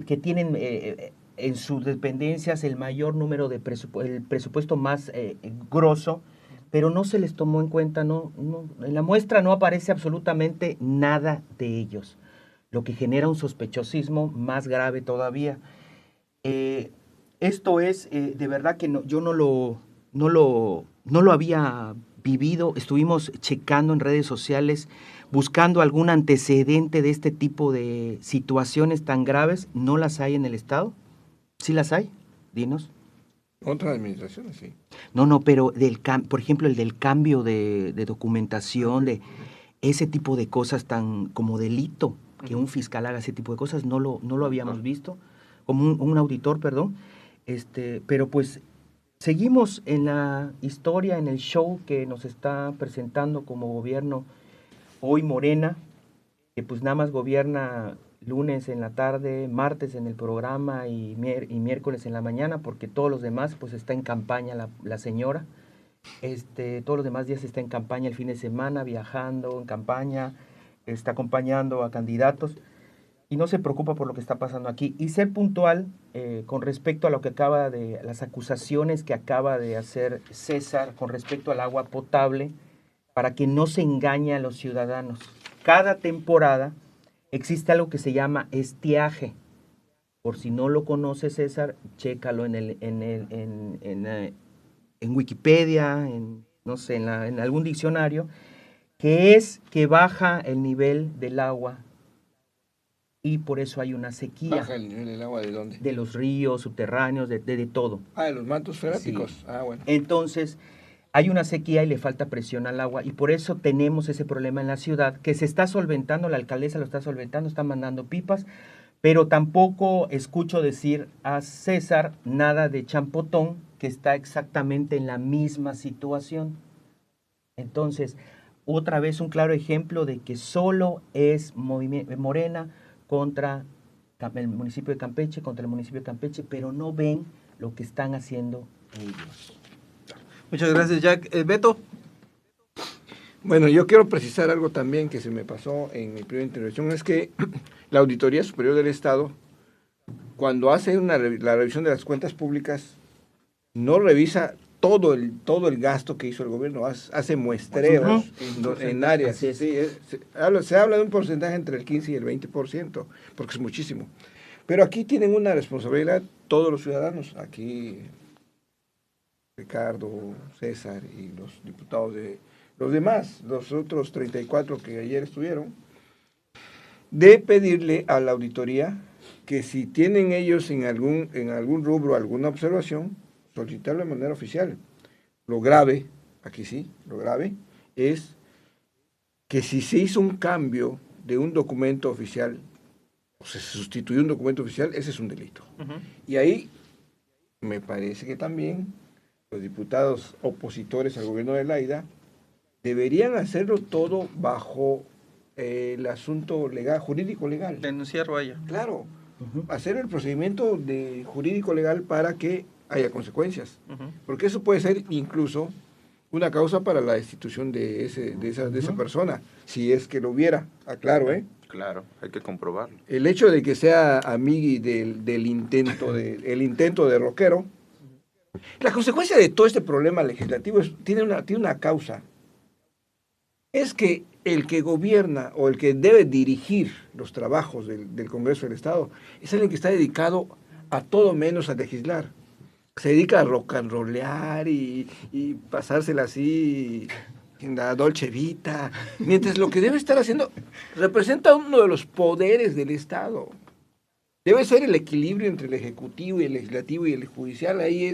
que tienen en sus dependencias el mayor número de el presupuesto más grosso, pero no se les tomó en cuenta, en la muestra no aparece absolutamente nada de ellos, lo que genera un sospechosismo más grave todavía. Esto es, de verdad que yo no lo había vivido. Estuvimos checando en redes sociales, buscando algún antecedente de este tipo de situaciones tan graves. ¿No las hay en el Estado? ¿Sí las hay? Dinos. Otras administraciones, sí. No, pero por ejemplo, el del cambio de documentación, de ese tipo de cosas tan como delito, que un fiscal haga ese tipo de cosas, no lo habíamos visto, como un auditor, perdón. Pero pues seguimos en la historia, en el show que nos está presentando como gobierno hoy Morena, que pues nada más gobierna lunes en la tarde, martes en el programa y miércoles en la mañana, porque todos los demás pues está en campaña la señora. Todos los demás días está en campaña el fin de semana, viajando en campaña, está acompañando a candidatos y no se preocupa por lo que está pasando aquí. Y ser puntual con respecto a lo que las acusaciones que acaba de hacer César con respecto al agua potable, para que no se engañe a los ciudadanos. Cada temporada existe algo que se llama estiaje. Por si no lo conoce, César, chécalo en Wikipedia, en algún diccionario, que es que baja el nivel del agua y por eso hay una sequía. ¿Baja el nivel del agua de dónde? De los ríos subterráneos, de todo. Ah, de los mantos freáticos. Sí. Ah, bueno. Entonces, hay una sequía y le falta presión al agua, y por eso tenemos ese problema en la ciudad, que se está solventando, la alcaldesa lo está solventando, está mandando pipas, pero tampoco escucho decir a César nada de Champotón, que está exactamente en la misma situación. Entonces, otra vez un claro ejemplo de que solo es Morena contra el municipio de Campeche, pero no ven lo que están haciendo ellos. Muchas gracias, Jack. Beto. Bueno, yo quiero precisar algo también que se me pasó en mi primera intervención, es que la Auditoría Superior del Estado, cuando hace la revisión de las cuentas públicas, no revisa todo el gasto que hizo el gobierno, hace muestreos en áreas. Sí, se habla de un porcentaje entre el 15 y el 20%, porque es muchísimo. Pero aquí tienen una responsabilidad todos los ciudadanos, aquí Ricardo, César y los diputados de los demás, los otros 34 que ayer estuvieron, de pedirle a la auditoría que si tienen ellos en algún rubro alguna observación, solicitarlo de manera oficial. Lo grave, aquí sí, lo grave, es que si se hizo un cambio de un documento oficial, o se sustituyó un documento oficial, ese es un delito. Y ahí me parece que también los diputados opositores al gobierno de Laida deberían hacerlo todo bajo el asunto legal, jurídico legal. Denunciar, vaya. Claro, hacer el procedimiento jurídico legal para que haya consecuencias. Porque eso puede ser incluso una causa para la destitución de esa persona, si es que lo hubiera, aclaro, Claro, hay que comprobarlo. El hecho de que sea amigui del intento de Roquero, la consecuencia de todo este problema legislativo tiene una causa. Es que el que gobierna o el que debe dirigir los trabajos del Congreso del Estado es alguien que está dedicado a todo menos a legislar. Se dedica a rock and rollear y pasársela así en la Dolce Vita, mientras lo que debe estar haciendo representa uno de los poderes del Estado. Debe ser el equilibrio entre el Ejecutivo y el Legislativo y el Judicial, ahí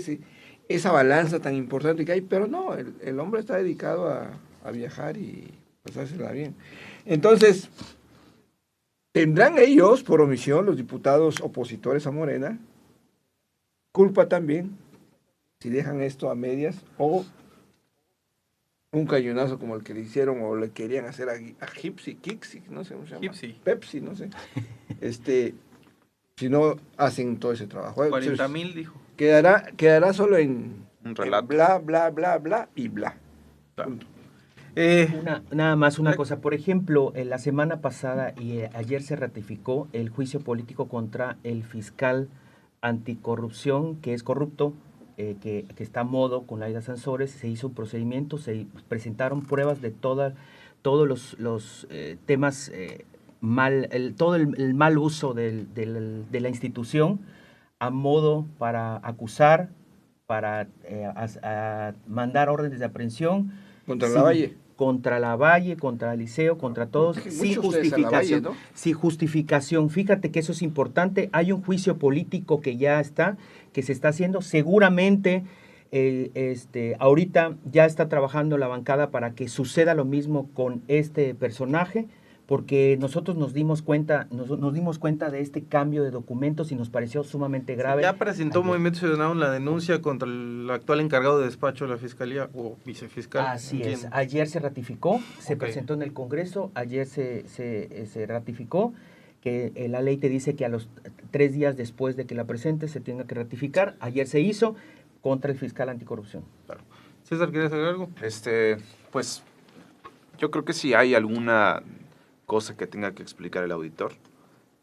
esa balanza tan importante que hay, pero no, el hombre está dedicado a viajar y pasársela bien. Entonces, ¿tendrán ellos, por omisión, los diputados opositores a Morena, culpa también si dejan esto a medias o un cañonazo como el que le hicieron o le querían hacer a Gipsy, Kixi, no sé cómo se llama, Gipsy. Pepsi, no sé, si no hacen todo ese trabajo? 40,000 dijo. Quedará solo en Un relato. bla, bla, bla, bla y bla. Punto. Nada más una cosa, por ejemplo, la semana pasada y ayer se ratificó el juicio político contra el fiscal anticorrupción, que es corrupto, que está a modo con Laida Sansores. Se hizo un procedimiento, se presentaron pruebas de todos los temas, todo el mal uso de la institución a modo para acusar, para mandar órdenes de aprehensión. Contra Lavalle. Contra Lavalle, contra Liceo, contra todos, sin justificación. ¿No? Sin justificación. Fíjate que eso es importante. Hay un juicio político que se está haciendo. Seguramente ahorita ya está trabajando la bancada para que suceda lo mismo con este personaje, porque nosotros nos dimos cuenta de este cambio de documentos y nos pareció sumamente grave. Ya presentó Movimiento Ciudadano la denuncia contra el actual encargado de despacho de la Fiscalía o vicefiscal. Así es. Ayer se ratificó, se presentó en el Congreso, ayer se ratificó, que la ley te dice que a los 3 días después de que la presentes se tenga que ratificar. Ayer se hizo contra el fiscal anticorrupción. Claro. César, ¿quieres saber algo? Pues yo creo que si hay alguna cosa que tenga que explicar el auditor,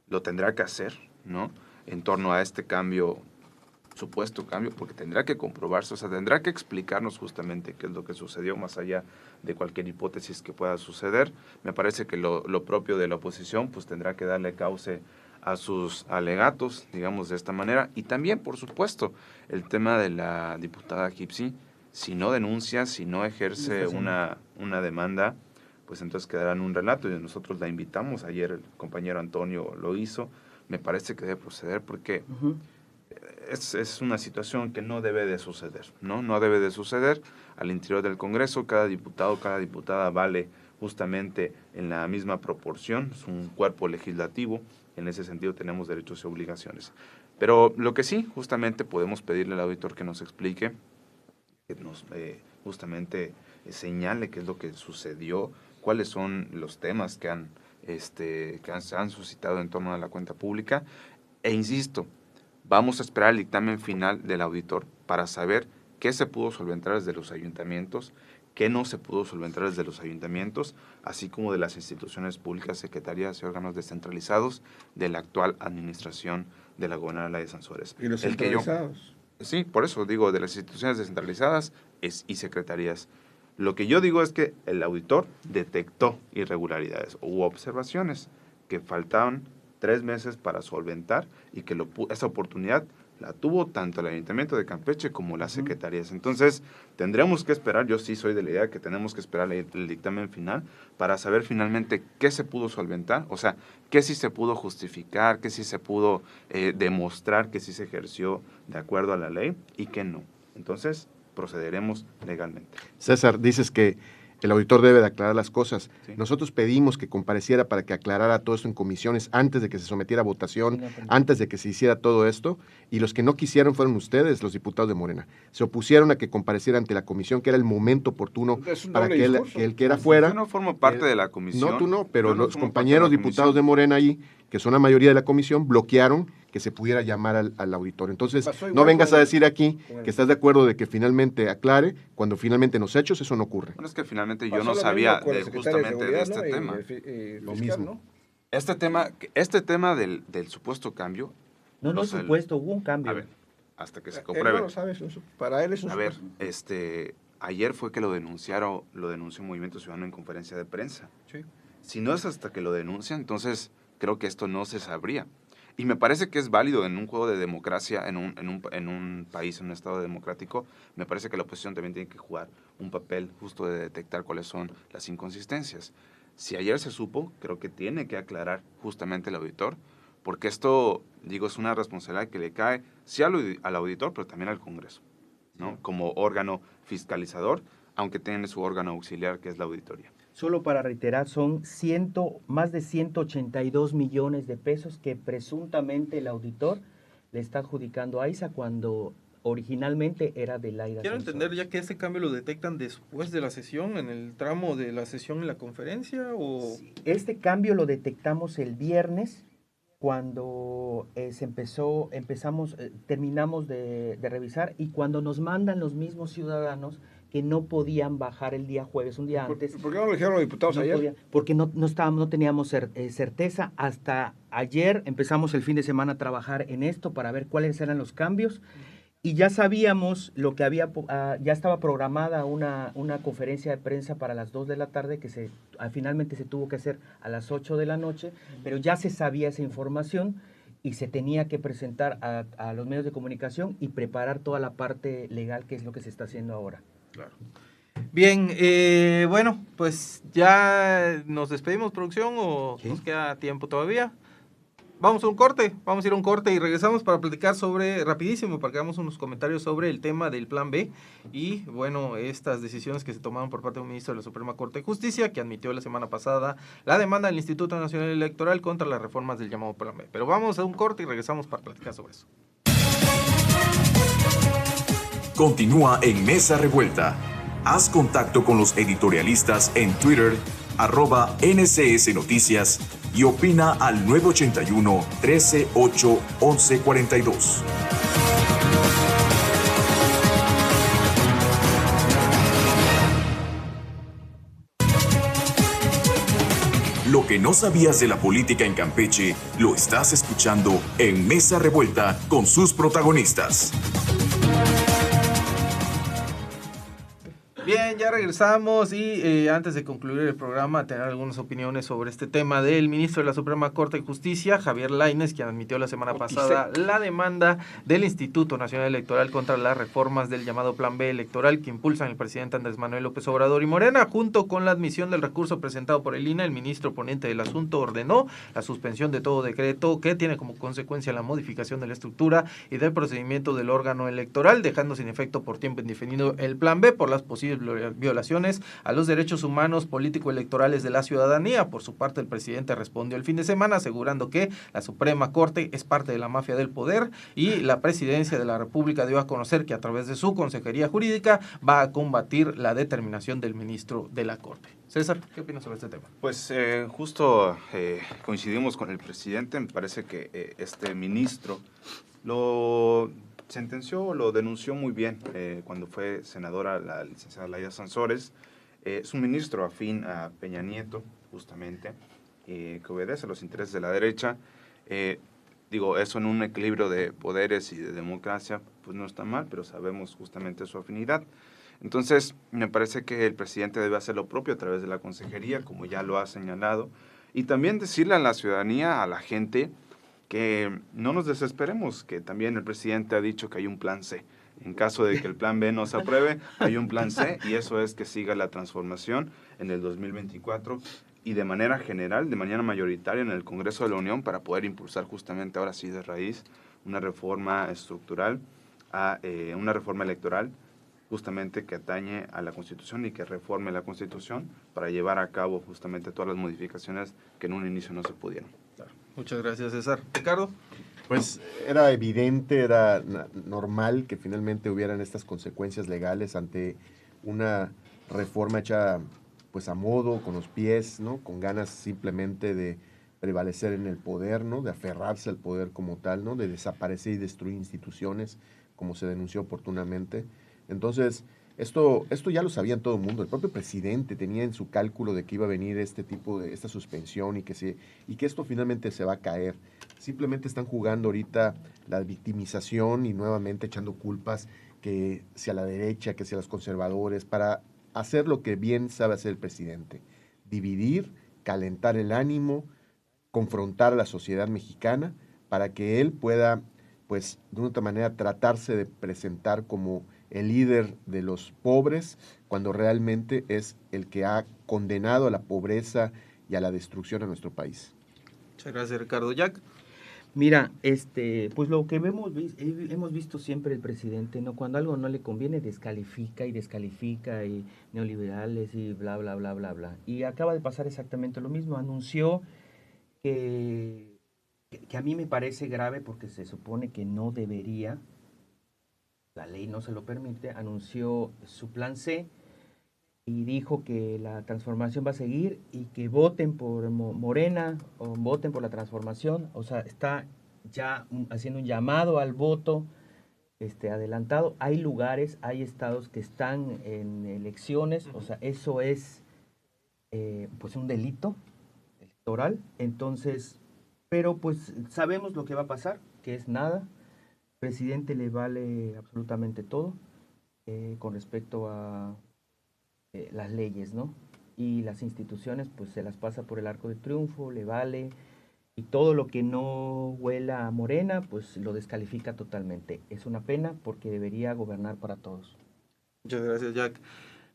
lo tendrá que hacer, ¿no? En torno a este supuesto cambio, porque tendrá que comprobarse, o sea, tendrá que explicarnos justamente qué es lo que sucedió, más allá de cualquier hipótesis que pueda suceder. Me parece que lo propio de la oposición, pues tendrá que darle cauce a sus alegatos, digamos de esta manera, y también, por supuesto, el tema de la diputada Gipsy, si no denuncia, si no ejerce una demanda, pues entonces quedará en un relato, y nosotros la invitamos, ayer el compañero Antonio lo hizo, me parece que debe proceder porque es una situación que no debe de suceder, ¿no? No debe de suceder al interior del Congreso. Cada diputado, cada diputada vale justamente en la misma proporción, es un cuerpo legislativo, en ese sentido tenemos derechos y obligaciones. Pero lo que sí, justamente podemos pedirle al auditor que nos explique, que nos justamente señale qué es lo que sucedió, cuáles son los temas que se han suscitado en torno a la cuenta pública. E insisto, vamos a esperar el dictamen final del auditor para saber qué se pudo solventar desde los ayuntamientos, qué no se pudo solventar desde los ayuntamientos, así como de las instituciones públicas, secretarías y órganos descentralizados de la actual administración de la gobernadora Laida Sansores. ¿Y los centralizados? Sí, por eso digo, de las instituciones descentralizadas y secretarías. Lo que yo digo es que el auditor detectó irregularidades u observaciones que faltaban 3 meses para solventar y que esa oportunidad la tuvo tanto el Ayuntamiento de Campeche como las secretarías. Entonces, tendremos que esperar, yo sí soy de la idea que tenemos que esperar el dictamen final para saber finalmente qué se pudo solventar, o sea, qué sí se pudo justificar, qué sí se pudo demostrar que sí se ejerció de acuerdo a la ley y qué no. Entonces, procederemos legalmente. César, dices que el auditor debe de aclarar las cosas. Sí. Nosotros pedimos que compareciera para que aclarara todo esto en comisiones antes de que se sometiera a votación, antes de que se hiciera todo esto, y los que no quisieron fueron ustedes, los diputados de Morena. Se opusieron a que compareciera ante la comisión, que era el momento oportuno para que el que era fuera... Yo no formo parte de la comisión. No, tú no, pero no los formo compañeros parte de la diputados de Morena ahí, que son la mayoría de la comisión, bloquearon que se pudiera llamar al auditor. Entonces, no vengas a decir aquí que estás de acuerdo de que finalmente aclare, cuando finalmente en los hechos eso no ocurre. Bueno, es que finalmente yo no sabía justamente de este tema. Lo mismo. ¿no? Este tema del supuesto cambio... No es supuesto, hubo un cambio. A ver, hasta que se Él compruebe. no lo sabe, para él es un A ver, supuesto. ayer fue que lo denunció Movimiento Ciudadano en conferencia de prensa. Sí. Si no es hasta que lo denuncian, entonces creo que esto no se sabría. Y me parece que es válido en un juego de democracia, en un país, en un estado democrático, me parece que la oposición también tiene que jugar un papel justo de detectar cuáles son las inconsistencias. Si ayer se supo, creo que tiene que aclarar justamente el auditor, porque esto, digo, es una responsabilidad que le cae sí al auditor, pero también al Congreso, ¿no? Sí. Como órgano fiscalizador, aunque tiene su órgano auxiliar, que es la auditoría. Solo para reiterar, son más de 182 millones de pesos que presuntamente el auditor le está adjudicando a AISA cuando originalmente era del AIRA. Quiero entender ya que este cambio lo detectan después de la sesión, en el tramo de la sesión en la conferencia, o... Sí, este cambio lo detectamos el viernes cuando terminamos de revisar, y cuando nos mandan los mismos ciudadanos que no podían bajar el día jueves, un día antes. ¿Por qué no lo dijeron los diputados ayer? Porque no teníamos certeza. Hasta ayer empezamos el fin de semana a trabajar en esto para ver cuáles eran los cambios, y ya sabíamos lo que ya estaba programada una conferencia de prensa para las 2 de la tarde, que finalmente se tuvo que hacer a las 8 de la noche, pero ya se sabía esa información y se tenía que presentar a los medios de comunicación y preparar toda la parte legal, que es lo que se está haciendo ahora. Claro. Bien, bueno, pues ya nos despedimos, producción, o ¿sí? Nos queda tiempo todavía. Vamos a ir a un corte y regresamos para platicar rapidísimo, para que hagamos unos comentarios sobre el tema del Plan B y, bueno, estas decisiones que se tomaron por parte de un ministro de la Suprema Corte de Justicia, que admitió la semana pasada la demanda del Instituto Nacional Electoral contra las reformas del llamado Plan B. Pero vamos a un corte y regresamos para platicar sobre eso. Continúa en Mesa Revuelta. Haz contacto con los editorialistas en Twitter, @NCS Noticias, y opina al 981-13-8-1142. Lo que no sabías de la política en Campeche, lo estás escuchando en Mesa Revuelta con sus protagonistas. Bien, ya regresamos y antes de concluir el programa, tener algunas opiniones sobre este tema del ministro de la Suprema Corte de Justicia, Javier Lainez, quien admitió la semana pasada la demanda del Instituto Nacional Electoral contra las reformas del llamado Plan B electoral que impulsan el presidente Andrés Manuel López Obrador y Morena. Junto con la admisión del recurso presentado por el INE, el ministro ponente del asunto ordenó la suspensión de todo decreto que tiene como consecuencia la modificación de la estructura y del procedimiento del órgano electoral, dejando sin efecto por tiempo indefinido el Plan B por las posibles violaciones a los derechos humanos político-electorales de la ciudadanía. Por su parte, el presidente respondió el fin de semana asegurando que la Suprema Corte es parte de la mafia del poder y la presidencia de la República dio a conocer que a través de su consejería jurídica va a combatir la determinación del ministro de la Corte. César, ¿qué opinas sobre este tema? Pues justo coincidimos con el presidente. Me parece que este ministro lo sentenció, lo denunció muy bien cuando fue senadora la licenciada Laida Sansores. Es un ministro afín a Peña Nieto, justamente, que obedece a los intereses de la derecha. Digo, eso en un equilibrio de poderes y de democracia, pues no está mal, pero sabemos justamente su afinidad. Entonces, me parece que el presidente debe hacer lo propio a través de la consejería, como ya lo ha señalado, y también decirle a la ciudadanía, a la gente, que no nos desesperemos, que también el presidente ha dicho que hay un plan C. En caso de que el plan B no se apruebe, hay un plan C, y eso es que siga la transformación en el 2024 y de manera general, de manera mayoritaria en el Congreso de la Unión, para poder impulsar justamente ahora sí de raíz una reforma estructural, una reforma electoral, justamente que atañe a la Constitución y que reforme la Constitución para llevar a cabo justamente todas las modificaciones que en un inicio no se pudieron. Muchas gracias, César. Ricardo. Pues era evidente, era normal que finalmente hubieran estas consecuencias legales ante una reforma hecha pues a modo, con los pies, ¿no? Con ganas simplemente de prevalecer en el poder, ¿no? De aferrarse al poder como tal, ¿no? De desaparecer y destruir instituciones, como se denunció oportunamente. Entonces, esto ya lo sabía todo el mundo. El propio presidente tenía en su cálculo de que iba a venir esta suspensión y que esto finalmente se va a caer. Simplemente están jugando ahorita la victimización y nuevamente echando culpas que sea la derecha, que sea los conservadores, para hacer lo que bien sabe hacer el presidente. Dividir, calentar el ánimo, confrontar a la sociedad mexicana para que él pueda, pues, de una otra manera, tratarse de presentar como el líder de los pobres, cuando realmente es el que ha condenado a la pobreza y a la destrucción a nuestro país. Muchas gracias, Ricardo. Jack. Mira, pues lo que hemos visto siempre el presidente, ¿no? Cuando algo no le conviene, descalifica y neoliberales y bla, bla, bla, bla, bla. Y acaba de pasar exactamente lo mismo. Anunció que a mí me parece grave porque se supone que no debería, la ley no se lo permite, anunció su plan C y dijo que la transformación va a seguir y que voten por Morena o voten por la transformación. O sea, está ya haciendo un llamado al voto adelantado. Hay lugares, hay estados que están en elecciones, o sea, eso es pues un delito electoral. Entonces, pero pues sabemos lo que va a pasar, que es nada. Al presidente le vale absolutamente todo con respecto a las leyes, ¿no? Y las instituciones, pues se las pasa por el arco de triunfo, le vale, y todo lo que no huela a Morena, pues lo descalifica totalmente. Es una pena porque debería gobernar para todos. Muchas gracias, Jack.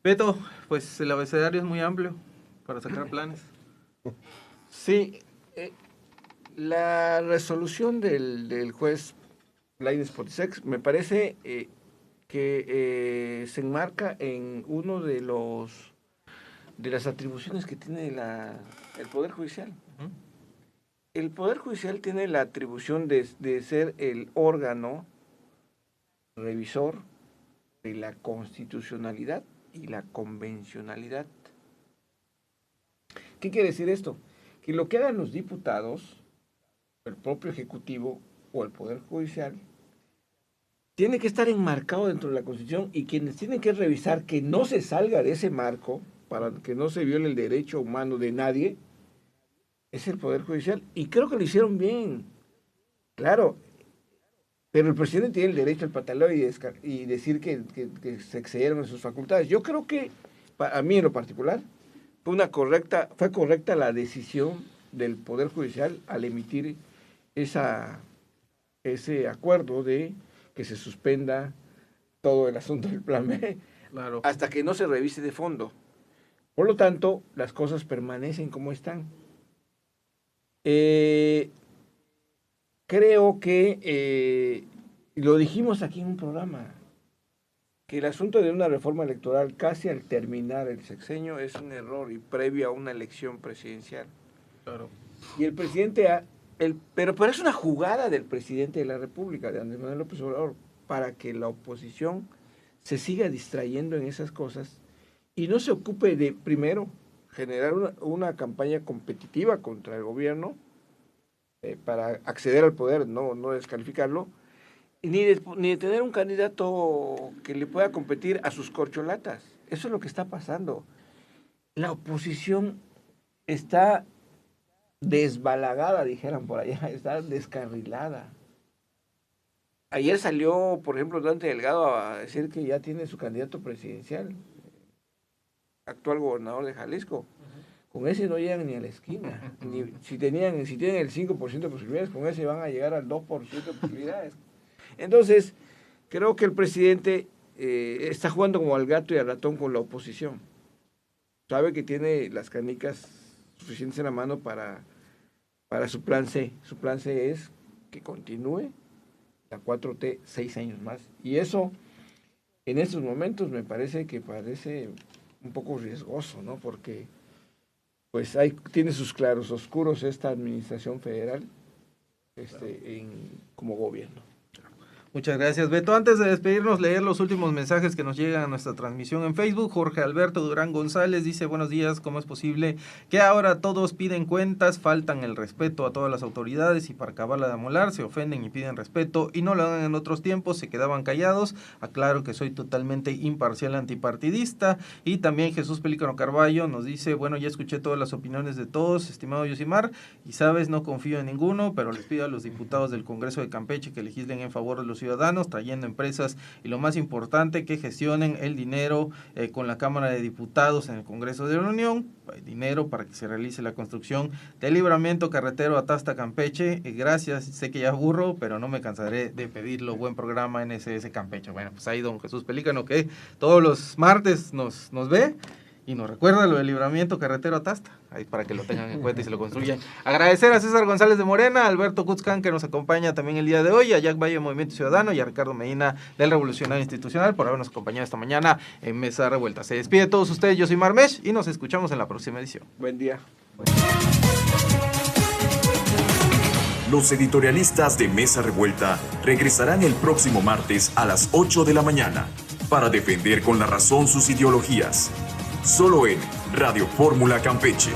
Beto, pues el abecedario es muy amplio para sacar planes. Sí, la resolución del juez Lainez Potisek me parece que se enmarca en uno de las atribuciones que tiene el Poder Judicial. Uh-huh. El Poder Judicial tiene la atribución de ser el órgano revisor de la constitucionalidad y la convencionalidad. ¿Qué quiere decir esto? Que lo que hagan los diputados, el propio Ejecutivo o el Poder Judicial, tiene que estar enmarcado dentro de la Constitución, y quienes tienen que revisar que no se salga de ese marco para que no se viole el derecho humano de nadie es el Poder Judicial, y creo que lo hicieron bien. Claro, pero el presidente tiene el derecho al pataleo y decir que se excedieron en sus facultades. Yo creo que, a mí en lo particular, fue correcta la decisión del Poder Judicial al emitir ese acuerdo de que se suspenda todo el asunto del plan B, claro, hasta que no se revise de fondo. Por lo tanto, las cosas permanecen como están. Creo que, lo dijimos aquí en un programa, que el asunto de una reforma electoral casi al terminar el sexenio es un error y previo a una elección presidencial. claro. Y el presidente, pero es una jugada del presidente de la República, de Andrés Manuel López Obrador, para que la oposición se siga distrayendo en esas cosas y no se ocupe de, primero, generar una campaña competitiva contra el gobierno para acceder al poder, no descalificarlo, ni de tener un candidato que le pueda competir a sus corcholatas. Eso es lo que está pasando. La oposición está desbalagada, dijeran por allá, está descarrilada. Ayer salió, por ejemplo, Dante Delgado a decir que ya tiene su candidato presidencial, actual gobernador de Jalisco. Con ese no llegan ni a la esquina. Si tienen el 5% de posibilidades, con ese van a llegar al 2% de posibilidades. Entonces, creo que el presidente está jugando como al gato y al ratón con la oposición. Sabe que tiene las canicas suficientes en la mano para su plan C. Su plan C es que continúe la 4T 6 años más. Y eso, en estos momentos, me parece un poco riesgoso, ¿no? Porque pues tiene sus claros oscuros esta administración federal como gobierno. Muchas gracias, Beto. Antes de despedirnos, leer los últimos mensajes que nos llegan a nuestra transmisión en Facebook. Jorge Alberto Durán González dice: buenos días, ¿cómo es posible que ahora todos piden cuentas, faltan el respeto a todas las autoridades y para acabarla de amolar se ofenden y piden respeto y no lo hagan en otros tiempos, se quedaban callados? Aclaro que soy totalmente imparcial, antipartidista. Y también Jesús Pelícano Carballo nos dice: bueno, ya escuché todas las opiniones de todos, estimado Yosimar, y sabes, no confío en ninguno, pero les pido a los diputados del Congreso de Campeche que legislen en favor de los ciudadanos, trayendo empresas y lo más importante, que gestionen el dinero con la Cámara de Diputados en el Congreso de la Unión, dinero para que se realice la construcción del libramiento carretero Atasta Campeche. Gracias, sé que ya aburro, pero no me cansaré de pedirlo. Buen programa NSS Campeche. Bueno, pues ahí don Jesús Pelícano, que todos los martes nos ve y nos recuerda lo del libramiento carretero Atasta, ahí para que lo tengan en cuenta y se lo construyan. Agradecer a César González de Morena, a Alberto Kutzkan, que nos acompaña también el día de hoy, a Jack Valle de Movimiento Ciudadano y a Ricardo Medina del Revolucionario Institucional por habernos acompañado esta mañana en Mesa Revuelta. Se despide de todos ustedes, yo soy Marmesh y nos escuchamos en la próxima edición. Buen día. Los editorialistas de Mesa Revuelta regresarán el próximo martes a las 8 de la mañana para defender con la razón sus ideologías. Solo en Radio Fórmula Campeche.